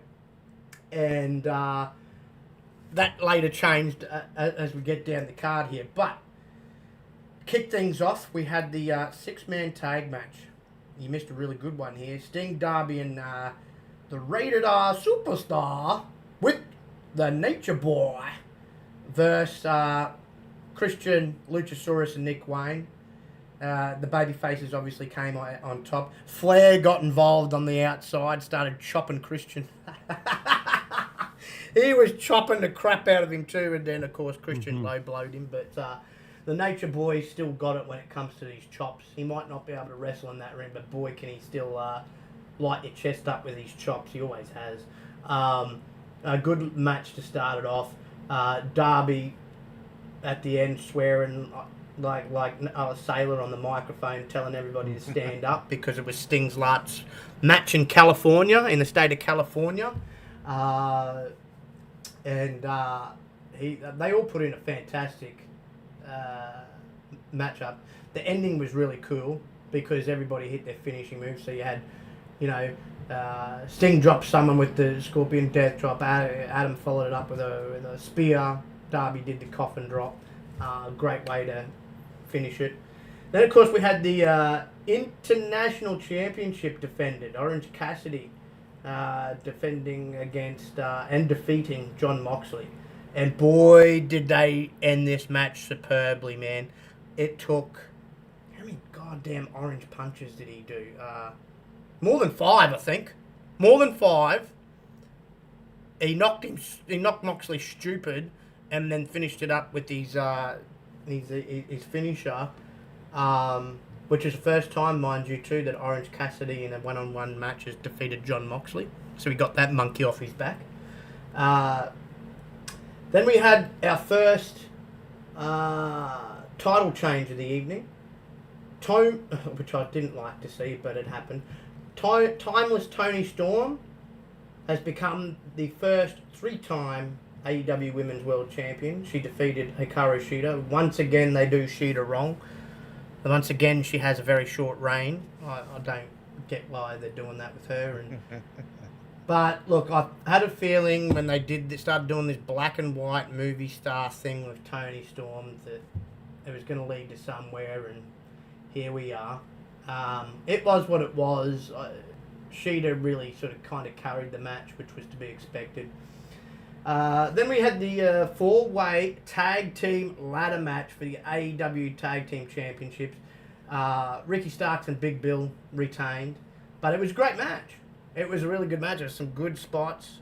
and that later changed as we get down the card here. But kick things off, we had the six-man tag match. You missed a really good one here. Sting, Darby, and the Rated R Superstar with the Nature Boy versus Christian, Luchasaurus, and Nick Wayne. The baby faces obviously came on top. Flair got involved on the outside, started chopping Christian. He was chopping the crap out of him too, and then of course Christian low-blowed him. But the Nature Boy still got it when it comes to these chops. He might not be able to wrestle in that ring, but boy can he still light your chest up with his chops. He always has. A good match to start it off. Darby at the end swearing like a sailor on the microphone, telling everybody to stand up because it was Sting's last match in California, in the state of California. And they all put in a fantastic matchup. The ending was really cool because everybody hit their finishing moves. So you had, Sting dropped someone with the Scorpion Death Drop. Adam followed it up with a spear. Darby did the coffin drop. Great way to finish it. Then, of course, we had the International Championship defended. Orange Cassidy defending against and defeating Jon Moxley. And boy, did they end this match superbly, man. It took... How many goddamn orange punches did he do? More than 5, I think. More than 5. He knocked Moxley stupid, and then finished it up with his finisher, which is the first time, mind you, too, that Orange Cassidy in a one-on-one match has defeated Jon Moxley. So he got that monkey off his back. Then we had our first title change of the evening. Which I didn't like to see, but it happened. Timeless Toni Storm has become the first 3-time AEW Women's World Champion. She defeated Hikaru Shida. Once again, they do Shida wrong. Once again, she has a very short reign. I don't get why they're doing that with her. But look, I had a feeling when they started doing this black and white movie star thing with Toni Storm that it was going to lead to somewhere, and here we are. It was what it was. Shida really sort of kind of carried the match, which was to be expected. Then we had the 4-way tag team ladder match for the AEW Tag Team Championships. Ricky Starks and Big Bill retained, but it was a great match. It was a really good match. There were some good spots,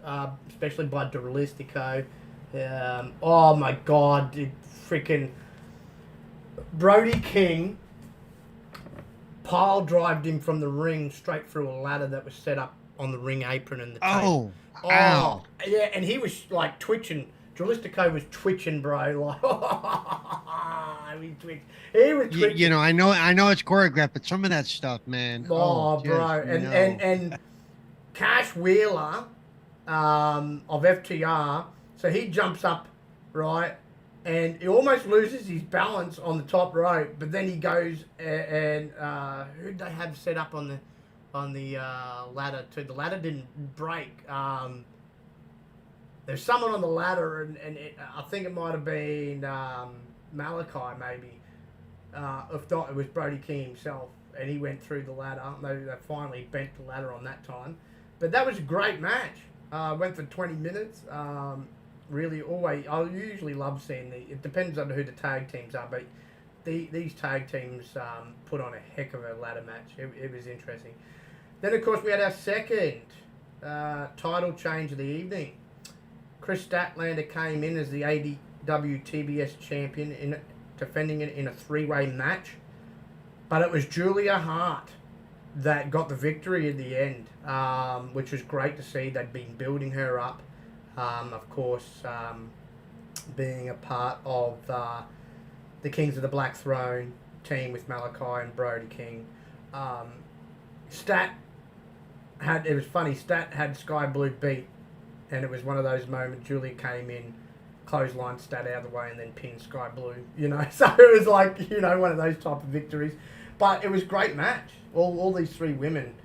especially by Dralistico. Oh my God, freaking Brody King pile-drived him from the ring straight through a ladder that was set up on the ring apron and the tape. Oh, ow. Yeah, and he was like twitching. Dralistico was twitching, bro. Like, he was twitching. I know it's choreographed, but some of that stuff, man. Oh, bro. And Cash Wheeler of FTR, so he jumps up, right, and he almost loses his balance on the top rope, but then he goes and who'd they have set up on the ladder too? The ladder didn't break. There's someone on the ladder, and I think it might have been Malachi, maybe. If not, it was Brody King himself, and he went through the ladder. They finally bent the ladder on that time. But that was a great match. Went for 20 minutes. Really, always, I usually love seeing it depends on who the tag teams are, but these tag teams put on a heck of a ladder match. It was interesting. Then, of course, we had our second title change of the evening. Chris Statlander came in as the AEW TBS champion, defending it in a 3-way match. But it was Julia Hart that got the victory at the end, which was great to see. They'd been building her up. Of course, being a part of the Kings of the Black Throne team with Malachi and Brody King. Stat had, it was funny, Stat had Sky Blue beat, and it was one of those moments Julia came in, clothesline Stat out of the way, and then pinned Sky Blue, so it was like, one of those type of victories. But it was a great match. All these three women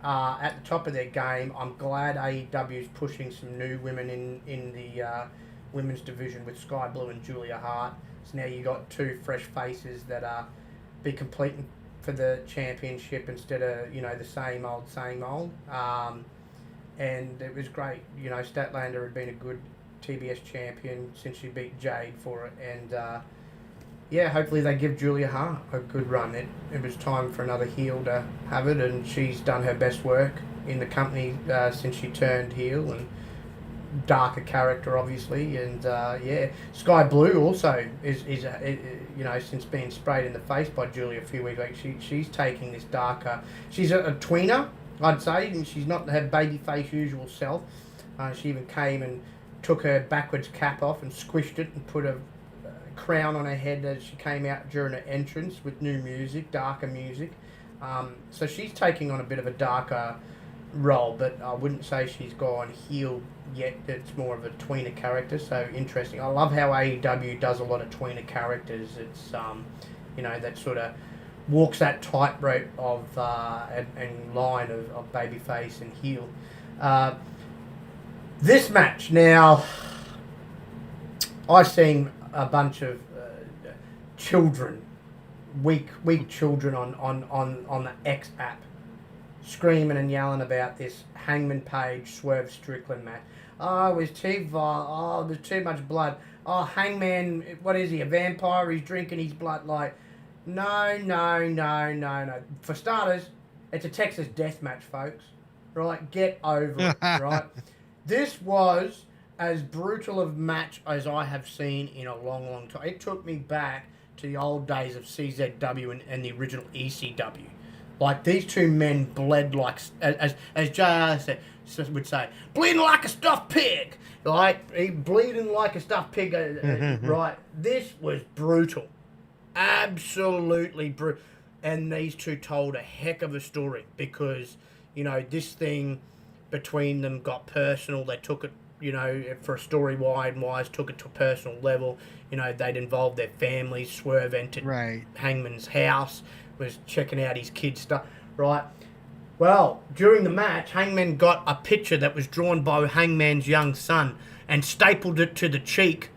at the top of their game. I'm glad AEW is pushing some new women in the women's division with Sky Blue and Julia Hart. So now you got two fresh faces that be competing for the championship instead of the same old. And it was great. Statlander had been a good TBS champion since she beat Jade for it, and hopefully they give Julia Hart a good run. It was time for another heel to have it, and she's done her best work in the company since she turned heel, and darker character obviously, and Sky Blue also is since being sprayed in the face by Julia a few weeks back, she's taking this darker. She's a tweener, I'd say, and she's not her babyface usual self. She even came and took her backwards cap off and squished it and put a crown on her head as she came out during her entrance with new music, darker music. So she's taking on a bit of a darker role, but I wouldn't say she's gone heel yet. It's more of a tweener character, so interesting. I love how AEW does a lot of tweener characters. It's that sort of walks that tightrope of and line of babyface and heel. This match now, I've seen a bunch of children, weak children on the X app, screaming and yelling about this Hangman Page Swerve Strickland match. Oh, it was too violent. Oh, there's too much blood. Oh, Hangman, what is he, a vampire? He's drinking his blood. Like, no. For starters, it's a Texas death match, folks. Right? Get over it, right? This was as brutal of match as I have seen in a long time. It took me back to the old days of CZW and the original ECW. Like, these two men bled like, as JR would say, bleeding like a stuffed pig. Like, he bleeding like a stuffed pig, right? This was brutal. Absolutely brutal. And these two told a heck of a story because, this thing between them got personal. They took it, for a story-wise, took it to a personal level. They'd involved their families. Swerve entered Hangman's house, was checking out his kids' stuff, right? Well, during the match, Hangman got a picture that was drawn by Hangman's young son and stapled it to the cheek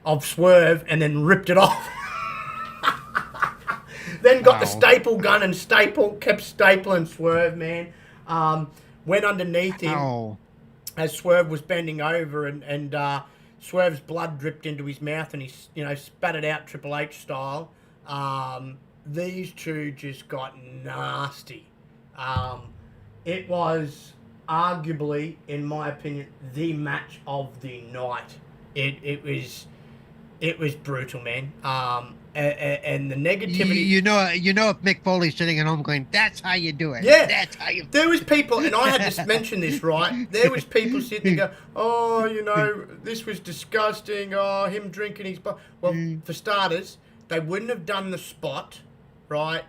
of Swerve and then ripped it off. Then got the staple gun and kept stapling Swerve, man. Went underneath him as Swerve was bending over, and Swerve's blood dripped into his mouth, and he spat it out Triple H style. These two just got nasty. It was arguably, in my opinion, the match of the night. It was brutal, man. And the negativity. You know, if Mick Foley's sitting at home going, "That's how you do it." Yeah, that's how you. There was people, and I had to mention this, right? There was people sitting there go, "Oh, this was disgusting. Oh, him drinking his blood." Well, for starters, they wouldn't have done the spot, right?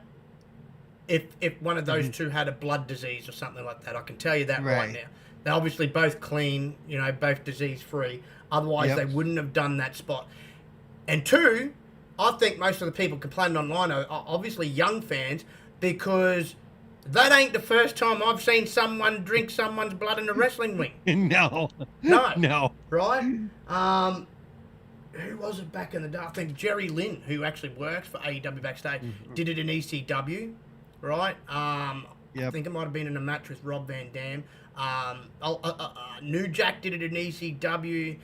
If one of those two had a blood disease or something like that, I can tell you that right now. They're obviously both clean, both disease free. Otherwise, they wouldn't have done that spot. And two, I think most of the people complaining online are obviously young fans, because that ain't the first time I've seen someone drink someone's blood in a wrestling ring. No. Right? Who was it back in the day? I think Jerry Lynn, who actually works for AEW backstage, did it in ECW, right? I think it might have been in a match with Rob Van Dam. New Jack did it in ECW.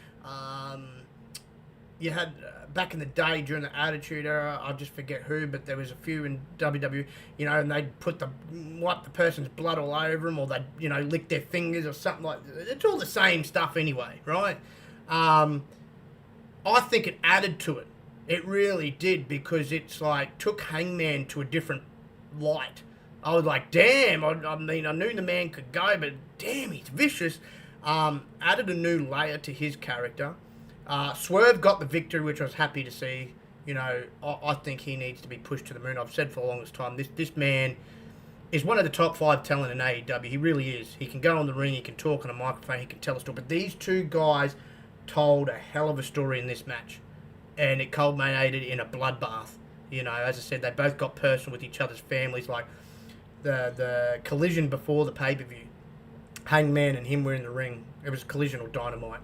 You had back in the day during the Attitude Era, I just forget who, but there was a few in WWE, and they'd wipe the person's blood all over them, or they'd, lick their fingers or something like that. It's all the same stuff anyway, right? I think it added to it. It really did, because it's like took Hangman to a different light. I was like, damn, I mean, I knew the man could go, but damn, he's vicious. Added a new layer to his character. Swerve got the victory, which I was happy to see. I think he needs to be pushed to the moon. I've said for the longest time, this man is one of the top 5 talent in AEW. He really is. He can go on the ring, he can talk on a microphone, he can tell a story. But these two guys told a hell of a story in this match. And it culminated in a bloodbath. You know, as I said, they both got personal with each other's families. Like the collision before the pay-per-view, Hangman and him were in the ring. It was a collision or Dynamite.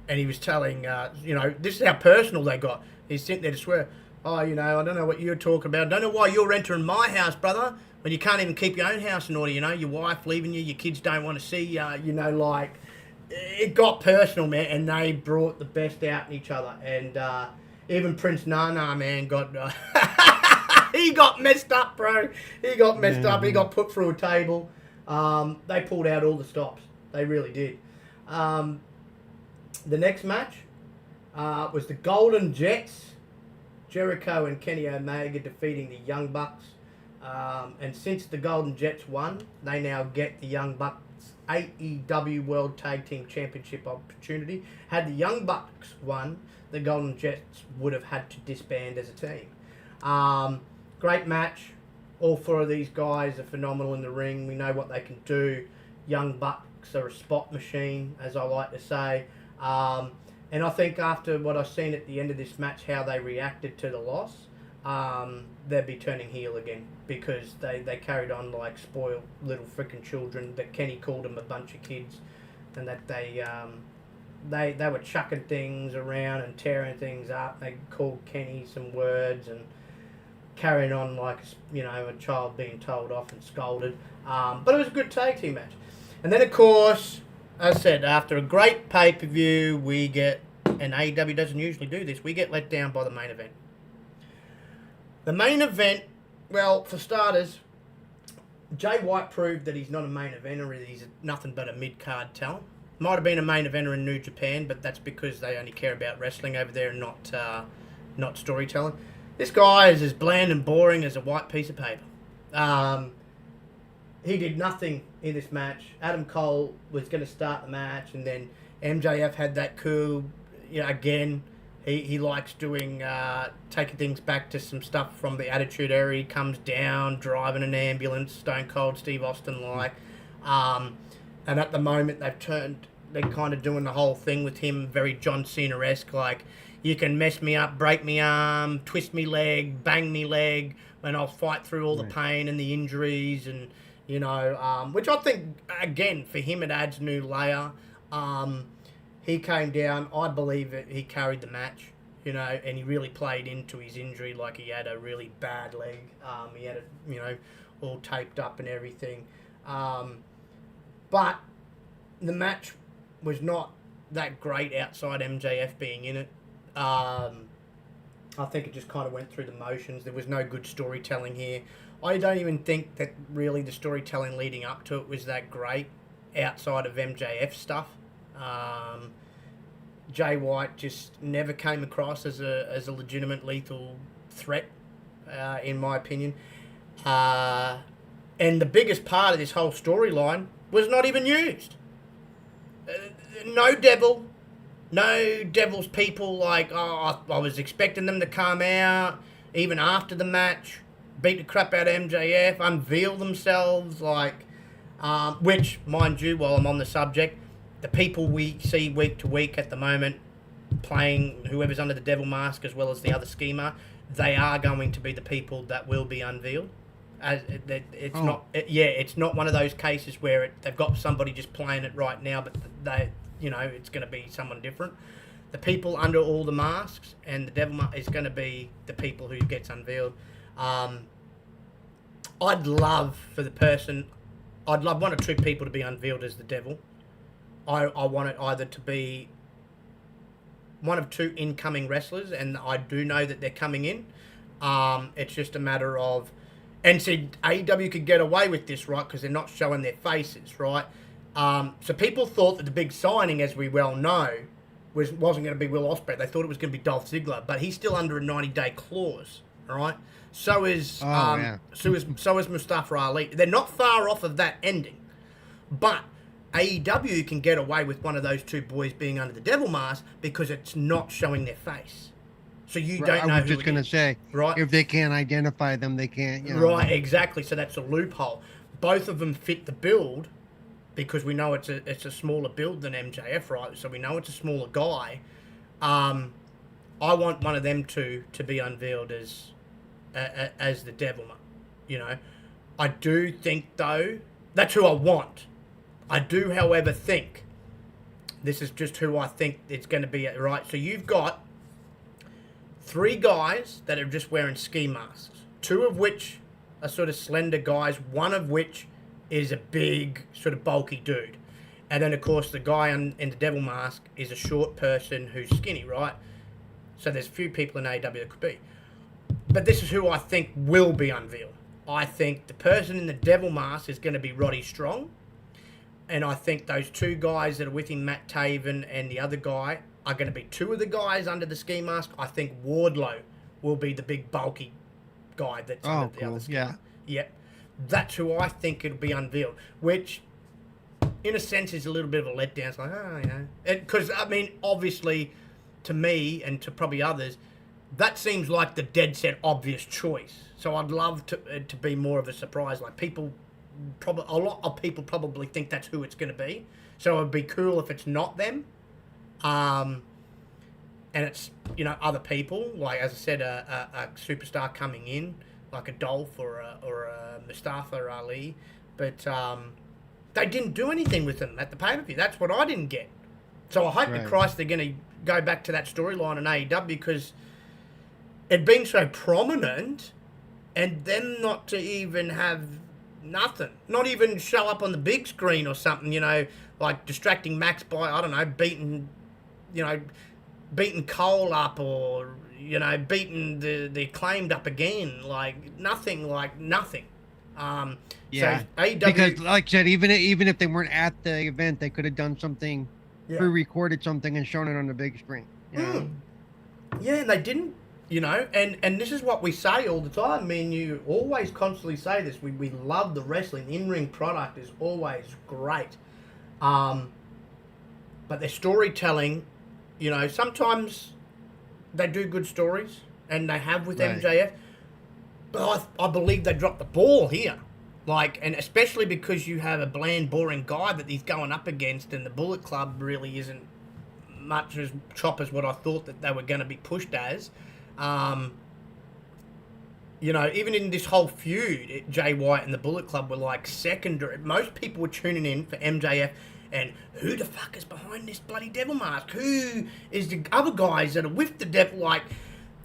And he was telling, this is how personal they got. He's sitting there to swear, I don't know what you're talking about. Don't know why you're entering my house, brother, when you can't even keep your own house in order, your wife leaving you, your kids don't want to see you, it got personal, man, and they brought the best out in each other. And even Prince Nana, man, got... he got messed up, bro. He got messed up. He got put through a table. They pulled out all the stops. They really did. The next match was the Golden Jets. Jericho and Kenny Omega defeating the Young Bucks. And since the Golden Jets won, they now get the Young Bucks AEW World Tag Team Championship opportunity. Had the Young Bucks won, the Golden Jets would have had to disband as a team. Great match. All 4 of these guys are phenomenal in the ring. We know what they can do. Young Bucks are a spot machine, as I like to say. And I think after what I've seen at the end of this match, how they reacted to the loss, they'll be turning heel again, because they carried on like spoiled little freaking children. That Kenny called them a bunch of kids, and that they were chucking things around and tearing things up. They called Kenny some words and carrying on like a child being told off and scolded. But it was a good tag team match. And then of course, as I said, after a great pay-per-view, we get, and AEW doesn't usually do this, we get let down by the main event. The main event, well, for starters, Jay White proved that he's not a main eventer, he's nothing but a mid-card talent. Might have been a main eventer in New Japan, but that's because they only care about wrestling over there and not storytelling. This guy is as bland and boring as a white piece of paper. He did nothing in this match. Adam Cole was going to start the match, and then MJF had that coup. Again, he likes doing taking things back to some stuff from the Attitude Era. He comes down driving an ambulance, Stone Cold Steve Austin like. And at the moment they're kind of doing the whole thing with him very John Cena-esque, like, you can mess me up, break me arm, twist me leg, bang me leg, and I'll fight through all the pain and the injuries, and which I think, again, for him it adds new layer. He came down, I believe that he carried the match, and he really played into his injury. Like, he had a really bad leg. He had it, all taped up and everything. But the match was not that great outside MJF being in it. I think it just kind of went through the motions. There was no good storytelling here. I don't even think that really the storytelling leading up to it was that great outside of MJF stuff. Jay White just never came across as a legitimate lethal threat, in my opinion. And the biggest part of this whole storyline was not even used. No Devil's people, like, I was expecting them to come out, even after the match, beat the crap out of MJF, unveil themselves, like, which, mind you, while I'm on the subject, the people we see week to week at the moment, playing whoever's under the devil mask as well as the other schema, they are going to be the people that will be unveiled. It's not one of those cases where they've got somebody just playing it right now, but it's going to be someone different. The people under all the masks and the devil is going to be the people who gets unveiled. I'd love one or two people to be unveiled as the devil. I want it either to be one of 2 incoming wrestlers, and I do know that they're coming in. It's just a matter of... And see, AEW could get away with this, right, because they're not showing their faces, right? So people thought that the big signing, as we well know, wasn't going to be Will Ospreay. They thought it was going to be Dolph Ziggler, but he's still under a 90-day clause, all right? So is Mustafa Ali. They're not far off of that ending, but AEW can get away with one of those 2 boys being under the devil mask because it's not showing their face. So you Right, don't know I was who just going to say, right? if they can't identify them, they can't, Right, exactly. So that's a loophole. Both of them fit the build because we know it's a smaller build than MJF, right? So we know it's a smaller guy. I want one of them two to be unveiled as the Devilman. You know, I do think though that's who I want. I do, however, think this is just who I think it's going to be. Right. So you've got 3 guys that are just wearing ski masks. 2 of which are sort of slender guys. 1 of which is a big sort of bulky dude. And then, of course, the guy in the devil mask is a short person who's skinny, right? So there's a few people in AEW that could be. But this is who I think will be unveiled. I think the person in the devil mask is going to be Roddy Strong. And I think those 2 guys that are with him, Matt Taven and the other guy, are going to be 2 of the guys under the ski mask. I think Wardlow will be the big bulky guy that's under the other ski mask. Yep. That's who I think it'll be unveiled. Which, in a sense, is a little bit of a letdown. It's like, because, I mean, obviously, to me and to probably others, that seems like the dead set obvious choice. So I'd love to be more of a surprise. Like a lot of people probably think that's who it's going to be. So it'd be cool if it's not them. And it's, other people, like, as I said, a superstar coming in, like a Dolph or a Mustafa Ali. But they didn't do anything with them at the pay-per-view. That's what I didn't get. So I hope to Christ they're going to go back to that storyline in AEW, because it'd been so prominent, and them not to even have nothing. Not even show up on the big screen or something, like distracting Max by, I don't know, beating Cole up, or, beating the Acclaimed up again. Nothing. Yeah. So AEW, because, like I said, even if they weren't at the event, they could have done something, pre-recorded something and shown it on the big screen. Yeah, and they didn't, and this is what we say all the time. Me and you always constantly say this. We love the wrestling. The in-ring product is always great. But their storytelling, sometimes they do good stories, and they have with MJF. But I believe they dropped the ball here. And especially because you have a bland, boring guy that he's going up against, and the Bullet Club really isn't much as chop as what I thought that they were going to be pushed as. Even in this whole feud, Jay White and the Bullet Club were secondary. Most people were tuning in for MJF, and who the fuck is behind this bloody devil mask? Who is the other guys that are with the devil?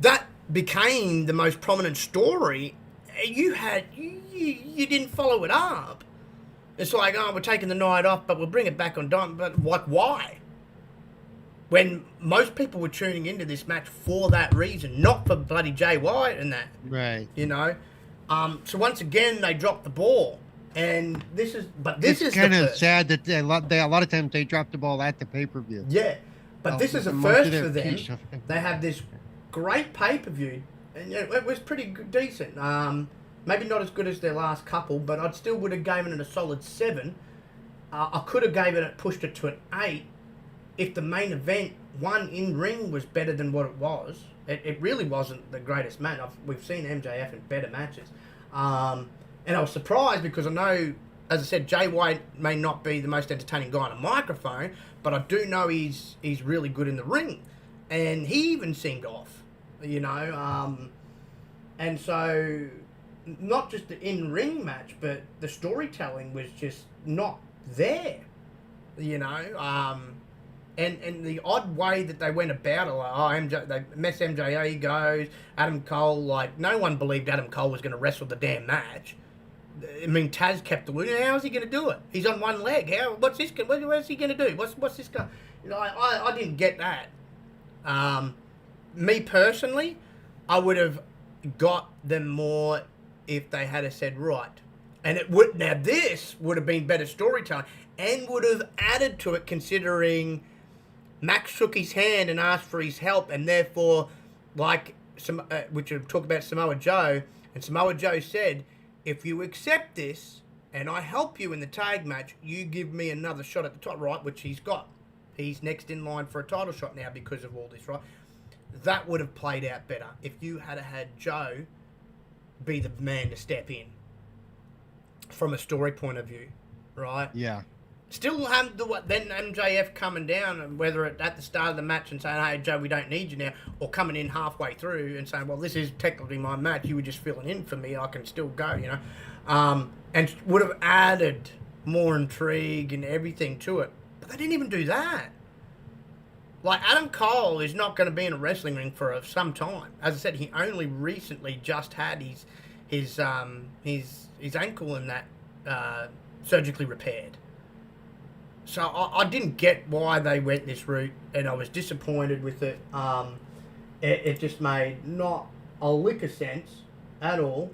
That became the most prominent story. You didn't follow it up. It's like, we're taking the night off, but we'll bring it back on Dynamite. But why? When most people were tuning into this match for that reason, not for bloody Jay White and that. Right. So once again, they dropped the ball. And this is kind of sad that a lot of times they drop the ball at the pay-per-view. Yeah. But this is a first for them. They have this great pay-per-view, and it was pretty decent. Maybe not as good as their last couple, but I still would have given it a solid 7. I could have pushed it to an 8 if the main event, one in ring, was better than what it was. It really wasn't the greatest match. We've seen MJF in better matches. And I was surprised because I know, as I said, Jay White may not be the most entertaining guy on a microphone, but I do know he's really good in the ring. And he even seemed off, and so not just the in-ring match, but the storytelling was just not there, and the odd way that they went about it, they mess MJA goes, Adam Cole, no one believed Adam Cole was going to wrestle the damn match. I mean, Taz kept the win. How's he going to do it? He's on one leg. What's this? What's he going to do? What's this guy? I didn't get that. Me personally, I would have got them more if they had said right. And this would have been better storytelling and would have added to it, considering Max shook his hand and asked for his help, and therefore, which we'll talk about Samoa Joe, and Samoa Joe said, if you accept this and I help you in the tag match, you give me another shot at the top, right? Which he's got. He's next in line for a title shot now because of all this, right? that would have played out better if you had Joe be the man to step in from a story point of view, right? Yeah. Still have then MJF coming down, and whether it at the start of the match and saying, "Hey Joe, we don't need you now," or coming in halfway through and saying, "Well, this is technically my match. You were just filling in for me. I can still go," and would have added more intrigue and everything to it. But they didn't even do that. Like, Adam Cole is not going to be in a wrestling ring for some time. As I said, he only recently just had his ankle in that surgically repaired. So I didn't get why they went this route, and I was disappointed with it. It just made not a lick of sense at all.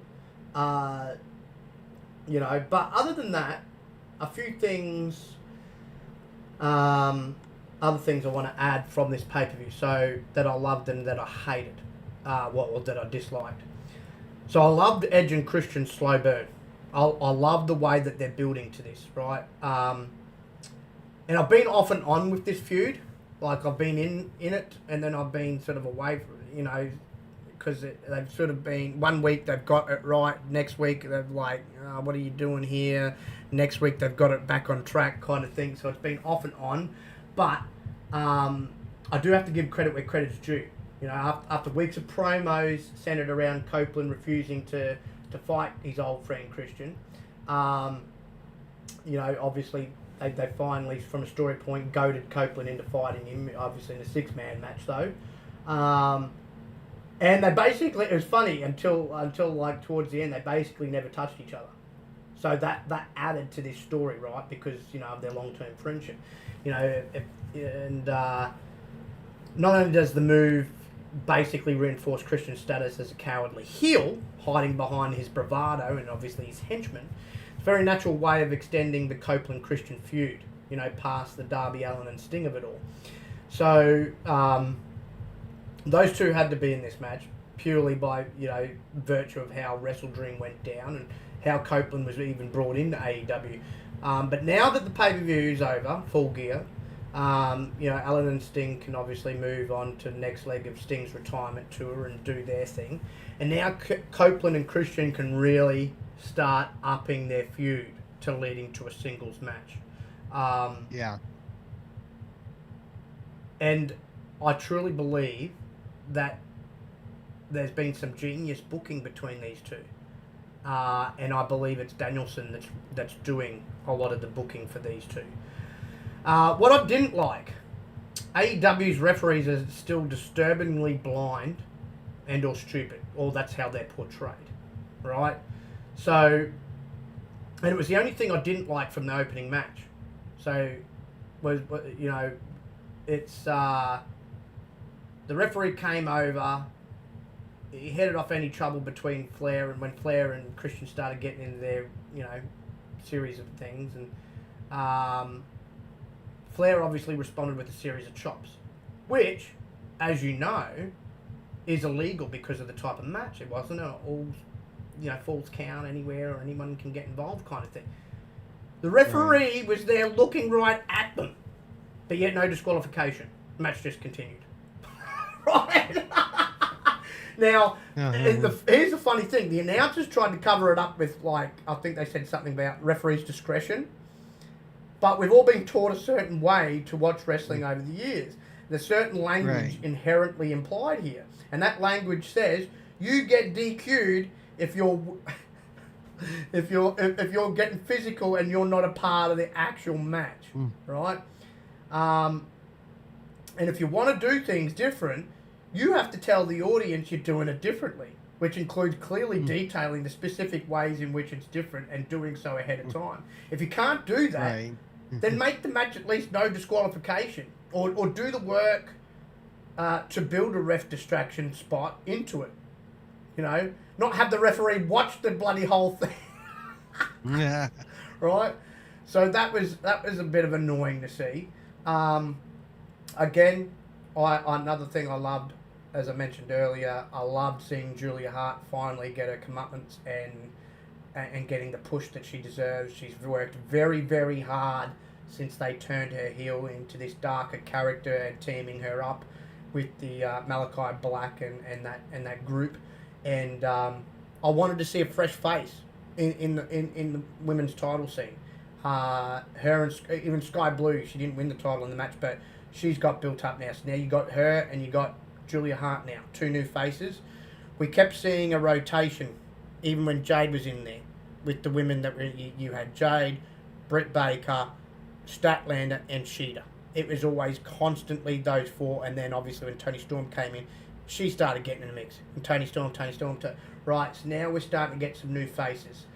But other than that, a few things, other things I want to add from this pay-per-view, so that I loved and that I hated, or that I disliked. So I loved Edge and Christian's slow burn. I love the way that they're building to this, right? And I've been off and on with this feud. Like, I've been in it, and then I've been sort of away from, because they've sort of been, one week they've got it right, next week they're like, oh, what are you doing here? Next week they've got it back on track kind of thing. So it's been off and on. But I do have to give credit where credit's due. After weeks of promos centered around Copeland refusing to fight his old friend Christian, obviously they finally, from a story point, goaded Copeland into fighting him, obviously in a 6-man match though. And they basically, it was funny until like towards the end, they basically never touched each other. So that added to this story, right? Because, of their long-term friendship. Not only does the move basically reinforce Christian's status as a cowardly heel, hiding behind his bravado and obviously his henchmen, it's a very natural way of extending the Copeland-Christian feud, past the Darby Allin and Sting of it all. So those two had to be in this match purely by, virtue of how Wrestle Dream went down and how Copeland was even brought into AEW. But now that the pay-per-view is over, Full Gear, Allin and Sting can obviously move on to the next leg of Sting's retirement tour and do their thing. And now Copeland and Christian can really start upping their feud to leading to a singles match. Yeah. And I truly believe that there's been some genius booking between these two. And I believe it's Danielson that's doing a lot of the booking for these two. What I didn't like, AEW's referees are still disturbingly blind and or stupid, or that's how they're portrayed, right? So, and it was the only thing I didn't like from the opening match. So, it's the referee came over. He headed off any trouble between Flair, and when Flair and Christian started getting into their, series of things, and Flair obviously responded with a series of chops, which, as you know, is illegal because of the type of match. It wasn't an all, false count anywhere or anyone can get involved kind of thing. The referee was there looking right at them, but yet no disqualification. The match just continued. Right? Now, here's the funny thing. The announcers tried to cover it up with, I think they said something about referee's discretion. But we've all been taught a certain way to watch wrestling over the years. There's certain language inherently implied here. And that language says you get DQ'd if you're getting physical and you're not a part of the actual match. Right? And if you want to do things different, you have to tell the audience you're doing it differently, which includes clearly detailing the specific ways in which it's different and doing so ahead of time. If you can't do that, then make the match at least no disqualification, or do the work to build a ref distraction spot into it. Not have the referee watch the bloody whole thing. Yeah. Right? So that was a bit of annoying to see. Again, another thing I loved, as I mentioned earlier, I loved seeing Julia Hart finally get her comeuppance and getting the push that she deserves. She's worked very, very hard since they turned her heel into this darker character and teaming her up with the Malachi Black and that group, and I wanted to see a fresh face in the women's title scene. Her and even Sky Blue, she didn't win the title in the match, but she's got built up now. So now you got her and you got Julia Hart now, 2 new faces. We kept seeing a rotation, even when Jade was in there, with the women that you had Jade, Britt Baker, Statlander, and Sheeta. It was always constantly those 4, and then obviously when Toni Storm came in, she started getting in the mix. And Toni Storm. Right, so now we're starting to get some new faces.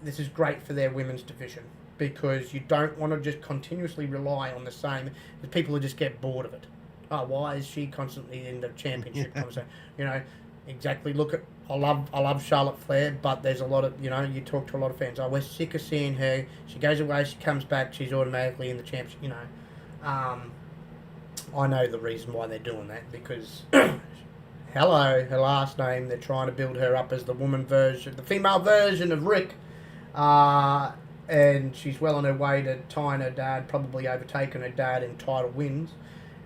This is great for their women's division, because you don't want to just continuously rely on the same, because people will just get bored of it. Oh, why is she constantly in the championship conversation? You know, exactly. Look at, I love Charlotte Flair, but there's a lot of, you know, you talk to a lot of fans. Oh, we're sick of seeing her. She goes away, she comes back, she's automatically in the championship. You know, I know the reason why they're doing that, because hello, her last name, they're trying to build her up as the woman version, the female version of Rick. And she's well on her way to tying her dad, probably overtaking her dad in title wins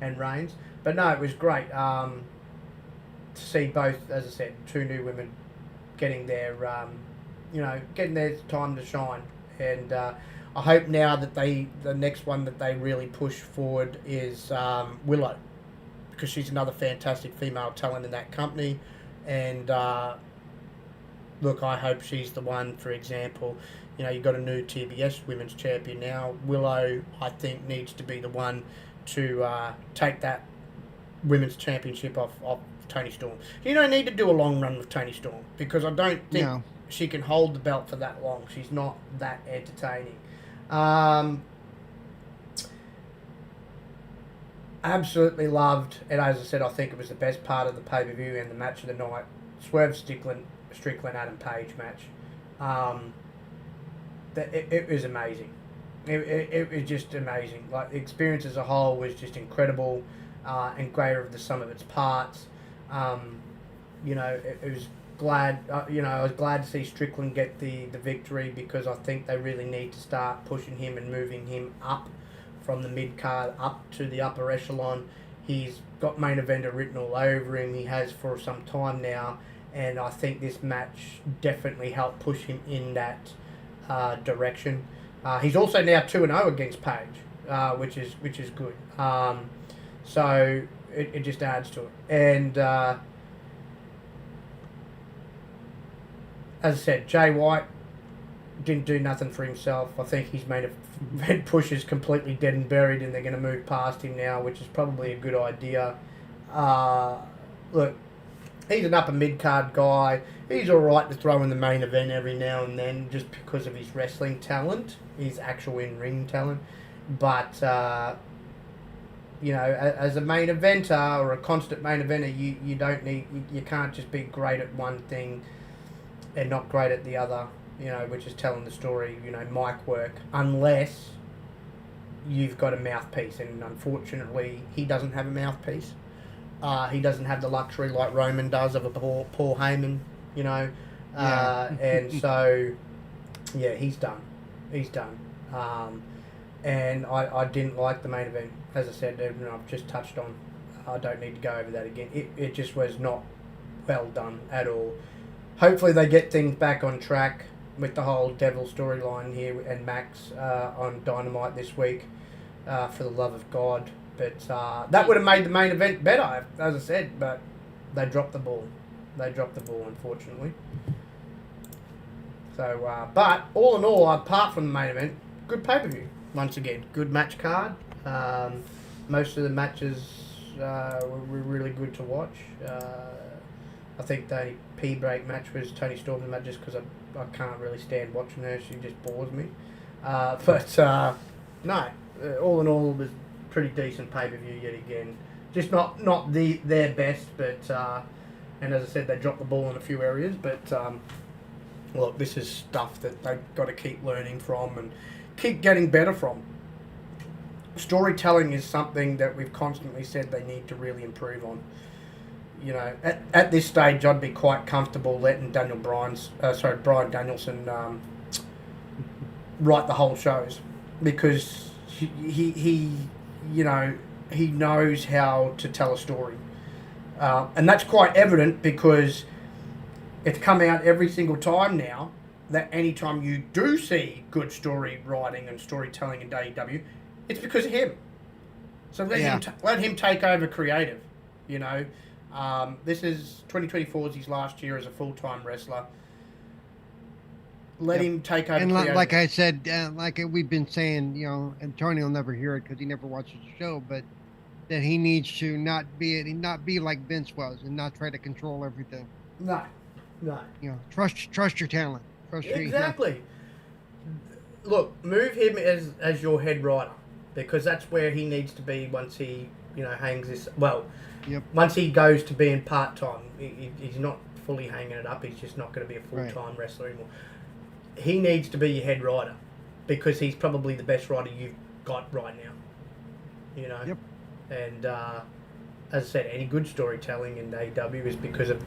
and reigns. But no, it was great to see both, as I said, 2 new women getting their, getting their time to shine. And I hope now that the next one that they really push forward is Willow, because she's another fantastic female talent in that company. And look, I hope she's the one, for example. You know, you've got a new TBS Women's Champion now. Willow, I think, needs to be the one to take that Women's Championship off Toni Storm. You don't need to do a long run with Toni Storm, because I don't think she can hold the belt for that long. She's not that entertaining. Absolutely loved, and as I said, I think it was the best part of the pay-per-view and the match of the night. Swerve Strickland Adam Page match. It was amazing. It was just amazing. Like, the experience as a whole was just incredible, and greater of the sum of its parts. You know, it was glad. I was glad to see Strickland get the victory, because I think they really need to start pushing him and moving him up from the mid card up to the upper echelon. He's got main eventer written all over him. He has for some time now, and I think this match definitely helped push him in that direction. He's also now 2-0 against Page, which is good. So it just adds to it. And as I said, Jay White didn't do nothing for himself. I think he's made event pushes completely dead and buried, and they're going to move past him now, which is probably a good idea. Look, he's an upper mid-card guy. He's all right to throw in the main event every now and then, just because of his wrestling talent, his actual in-ring talent. But, as a main eventer or a constant main eventer, you can't just be great at one thing and not great at the other, which is telling the story, mic work, unless you've got a mouthpiece. And unfortunately, he doesn't have a mouthpiece. He doesn't have the luxury like Roman does of a Paul Heyman, and so, yeah, he's done. And I didn't like the main event. As I said, I've just touched on. I don't need to go over that again. It just was not well done at all. Hopefully they get things back on track with the whole Devil storyline here and Max on Dynamite this week, for the love of God. But that would have made the main event better, as I said, but they dropped the ball. Unfortunately. So, but all in all, apart from the main event, good pay-per-view. Once again, good match card. Most of the matches were really good to watch. I think the P-break match was Toni Storm's match, just because I can't really stand watching her. She just bores me. No, all in all, it was pretty decent pay-per-view yet again. Just not their best, but and as I said, they dropped the ball in a few areas. But look, this is stuff that they've got to keep learning from and keep getting better from. Storytelling is something that we've constantly said they need to really improve on. At this stage, I'd be quite comfortable letting Bryan Danielson write the whole shows, because he he knows how to tell a story. And that's quite evident because it's come out every single time now that anytime you do see good story writing and storytelling in AEW, it's because of him. So let him take over creative. You know, this is 2024 is his last year as a full-time wrestler. Let him take over. And creative. like I said, like we've been saying, you know, and Tony will never hear it because he never watches the show, but that he needs to not be like Vince was and not try to control everything. No. You know, trust your talent. Exactly. Look, move him as your head writer because that's where he needs to be once he, you know, hangs this. Well, once he goes to being part-time, he's not fully hanging it up. He's just not going to be a full-time wrestler anymore. He needs to be your head writer because he's probably the best writer you've got right now. You know? Yep. And as I said, any good storytelling in AEW is because of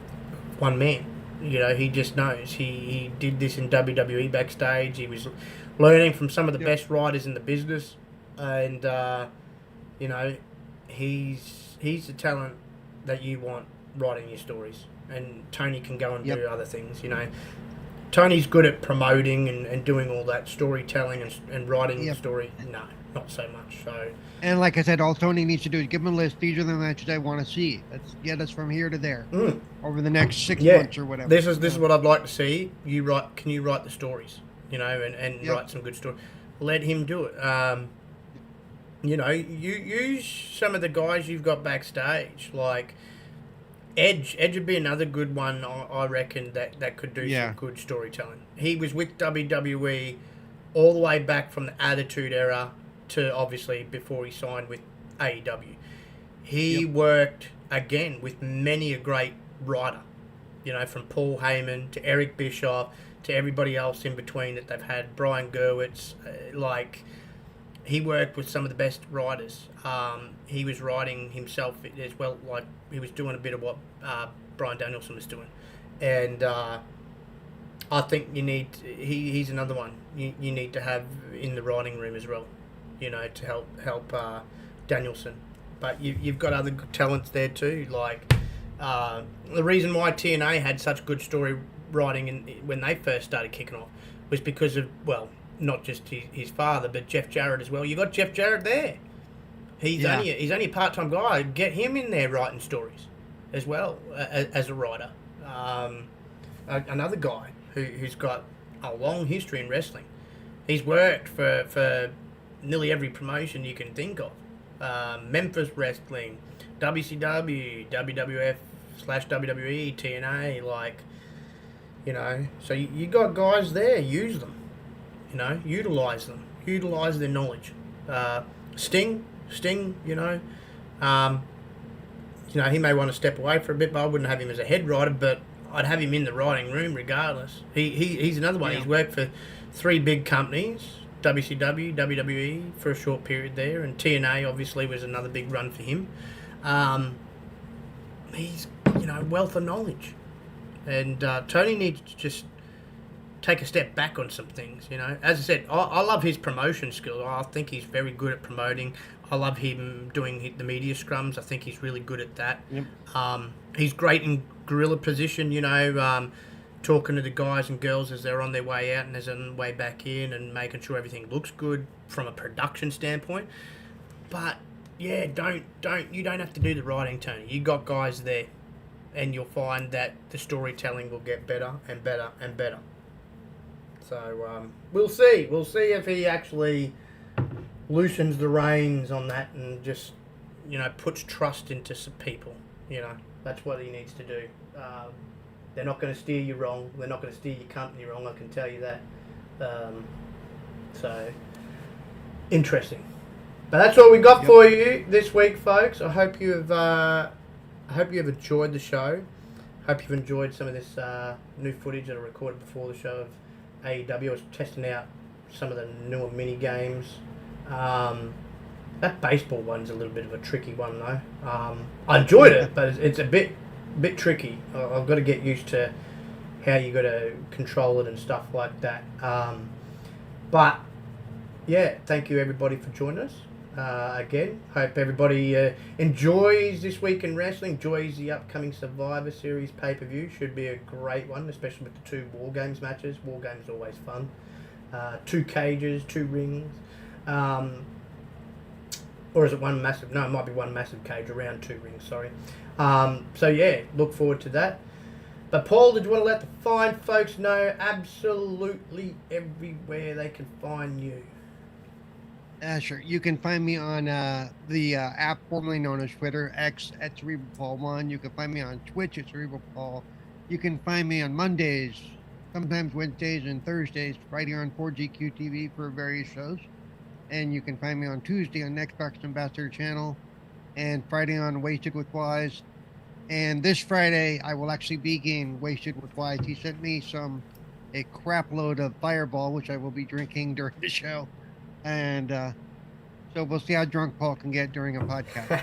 one man. You know, he just knows. He did this in WWE backstage. He was learning from some of the best writers in the business. And, you know, he's the talent that you want writing your stories. And Tony can go and do other things, you know. Tony's good at promoting and doing all that storytelling and writing the story. No, not so much. So. And like I said, all Tony needs to do is give him a list. These are the matches I want to see. Let's get us from here to there over the next 6 months or whatever. This is what I'd like to see. Can you write the stories? You know, and write some good stories. Let him do it. You know, you use some of the guys you've got backstage, like Edge. Edge would be another good one, I reckon, that could do some good storytelling. He was with WWE all the way back from the Attitude Era to obviously before he signed with AEW. He worked, again, with many a great writer, you know, from Paul Heyman to Eric Bischoff to everybody else in between that they've had, Brian Gerwitz, he worked with some of the best writers. He was writing himself as well, like he was doing a bit of what Bryan Danielson was doing. And I think he's another one you need to have in the writing room as well, you know, to help Danielson. But you've got other good talents there too, like the reason why TNA had such good story writing when they first started kicking off was because of, well, not just his father, but Jeff Jarrett as well. You got Jeff Jarrett there. He's only a part-time guy. Get him in there writing stories as well as a writer. Another guy who's got a long history in wrestling. He's worked for nearly every promotion you can think of. Memphis Wrestling, WCW, WWF/WWE, TNA, like, you know. So you got guys there. Use them. You know, utilize them. Utilize their knowledge. Sting, you know. You know, he may want to step away for a bit, but I wouldn't have him as a head writer, but I'd have him in the writing room regardless. He's another one. Yeah. He's worked for 3 big companies, WCW, WWE, for a short period there, and TNA obviously was another big run for him. He's, you know, wealth of knowledge. And Tony needs to just take a step back on some things, you know. As I said, I love his promotion skills. I think he's very good at promoting. I love him doing the media scrums. I think he's really good at that. Yep. He's great in gorilla position, you know, talking to the guys and girls as they're on their way out and as they're on their way back in and making sure everything looks good from a production standpoint. But, yeah, you don't have to do the writing, Tony. You got guys there, and you'll find that the storytelling will get better and better and better. So we'll see. We'll see if he actually loosens the reins on that and just, you know, puts trust into some people. You know, that's what he needs to do. They're not going to steer you wrong. They're not going to steer your company wrong. I can tell you that. So interesting. But that's all we got for you this week, folks. I hope you have. Enjoyed the show. Hope you've enjoyed some of this new footage that I recorded before the show of AEW. I was testing out some of the newer mini games. That baseball one's a little bit of a tricky one though. I enjoyed it, but it's a bit tricky. I've got to get used to how you got to control it and stuff like that. But yeah, thank you everybody for joining us. again. Hope everybody enjoys this week in wrestling, enjoys the upcoming Survivor Series pay-per-view. Should be a great one, especially with the 2 War Games matches. War Games are always fun. 2 cages, 2 rings. Or is it one massive? No, it might be one massive cage around 2 rings, sorry. So yeah, look forward to that. But Paul, did you want to let the fine folks know absolutely everywhere they can find you? Sure. You can find me on the app formerly known as Twitter, X at CerebralPaul1. You can find me on Twitch at CerebralPaul. You can find me on Mondays, sometimes Wednesdays and Thursdays, right here on 4GQ TV for various shows. And you can find me on Tuesday on Xbox Ambassador channel, and Friday on Wasted with Wise. And this Friday, I will actually begin Wasted with Wise. He sent me a crap load of Fireball, which I will be drinking during the show. And so we'll see how drunk Paul can get during a podcast.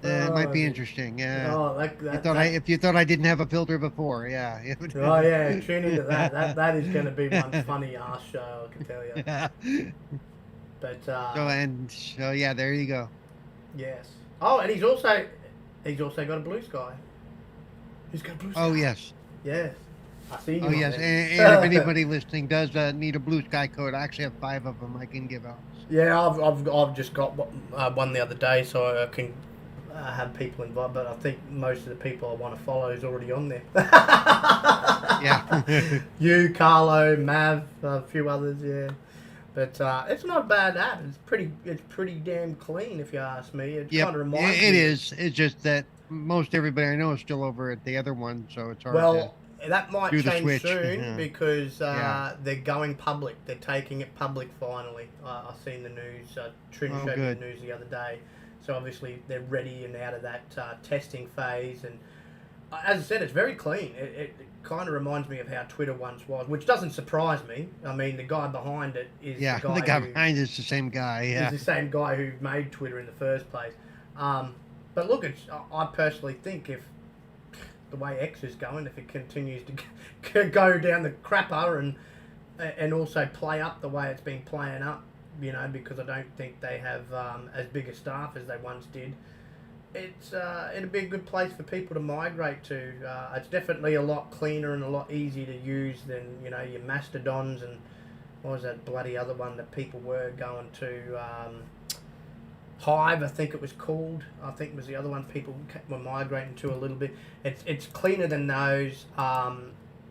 It might be interesting. If you thought I didn't have a filter before, yeah. Oh yeah, tune into that. That is going to be one funny ass show, I can tell you. Yeah. But so yeah, there you go. Yes. Oh, and he's also got a blue sky. He's got a blue sky. Oh yes. Yes. I see you. Oh yes, and if anybody listening does need a blue sky code, I actually have 5 of them I can give out. Yeah, I've just got one the other day, so I can have people involved. But I think most of the people I want to follow is already on there. Yeah. You, Carlo, Mav, a few others, yeah. But it's not a bad app. It's pretty damn clean, if you ask me. It kind of reminds me. It is. It's just that most everybody I know is still over at the other one, so it's hard to that might do change soon because they're going public. They're taking it public finally. I seen the news. Trin showed me the news the other day. So obviously they're ready and out of that testing phase. And as I said, it's very clean. It kind of reminds me of how Twitter once was, which doesn't surprise me. I mean, the guy behind it is the guy behind it's the same guy. Yeah, he's the same guy who made Twitter in the first place. But look, I personally think if the way X is going, if it continues to go down the crapper and also play up the way it's been playing up, because I don't think they have as big a staff as they once did. It'd be a good place for people to migrate to. It's definitely a lot cleaner and a lot easier to use than your Mastodons and what was that bloody other one that people were going to. Hive, I think it was called. I think it was the other one people were migrating to a little bit. It's cleaner than those.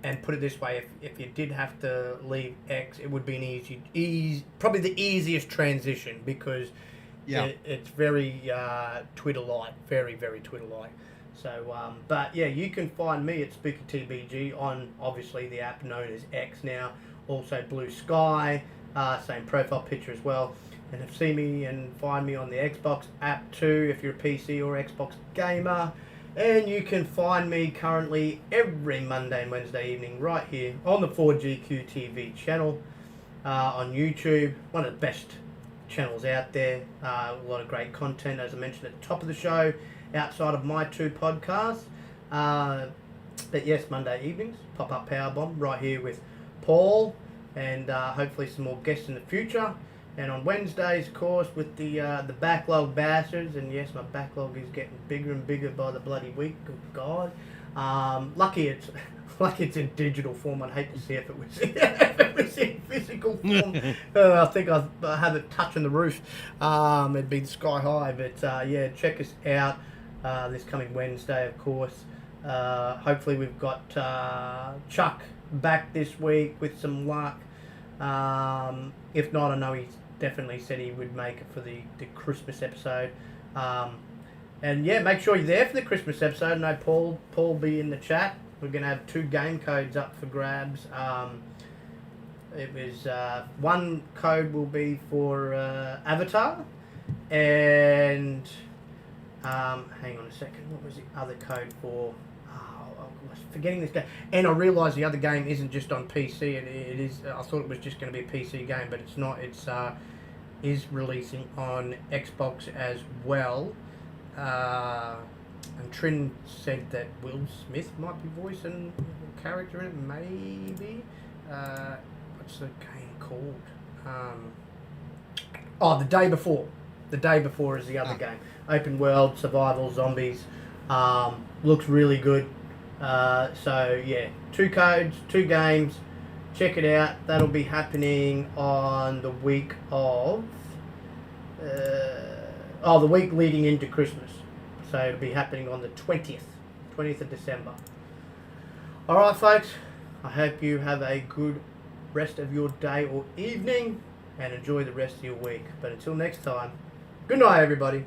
And put it this way, if you did have to leave X, it would be an probably the easiest transition because it's very Twitter-like, very, very Twitter-like. So, but yeah, you can find me at SpookyTBG on obviously the app known as X now. Also Blue Sky, same profile picture as well. And see me and find me on the Xbox app too if you're a PC or Xbox gamer. And you can find me currently every Monday and Wednesday evening right here on the 4GQ TV channel on YouTube. One of the best channels out there. A lot of great content, as I mentioned at the top of the show, outside of my 2 podcasts. But yes, Monday evenings, Pop-Up Powerbomb right here with Paul and hopefully some more guests in the future. And on Wednesdays, of course, with the backlog bastards, and yes, my backlog is getting bigger and bigger by the bloody week. Good God! Lucky it's in digital form. I'd hate to see if it was in physical form. I think I have it touching the roof. It'd be sky high. But yeah, check us out this coming Wednesday, of course. Hopefully, we've got Chuck back this week with some luck. If not, I know he's definitely said he would make it for the Christmas episode. And yeah, make sure you're there for the Christmas episode. I know Paul will be in the chat. We're going to have 2 game codes up for grabs. It was one code will be for Avatar, and hang on a second, what was the other code for? I was forgetting this game, and I realised the other game isn't just on PC. It is. I thought it was just going to be a PC game, but it's not. It's is releasing on Xbox as well. And Trin said that Will Smith might be voicing a character in it, maybe. What's the game called? Oh, the day before. The day before is the other game. Open world, survival, zombies. Looks really good. So, yeah, 2 codes, 2 games. Check it out. That'll be happening on the week of... the week leading into Christmas. So it'll be happening on the 20th of December. Alright, folks. I hope you have a good rest of your day or evening and enjoy the rest of your week. But until next time, good night, everybody.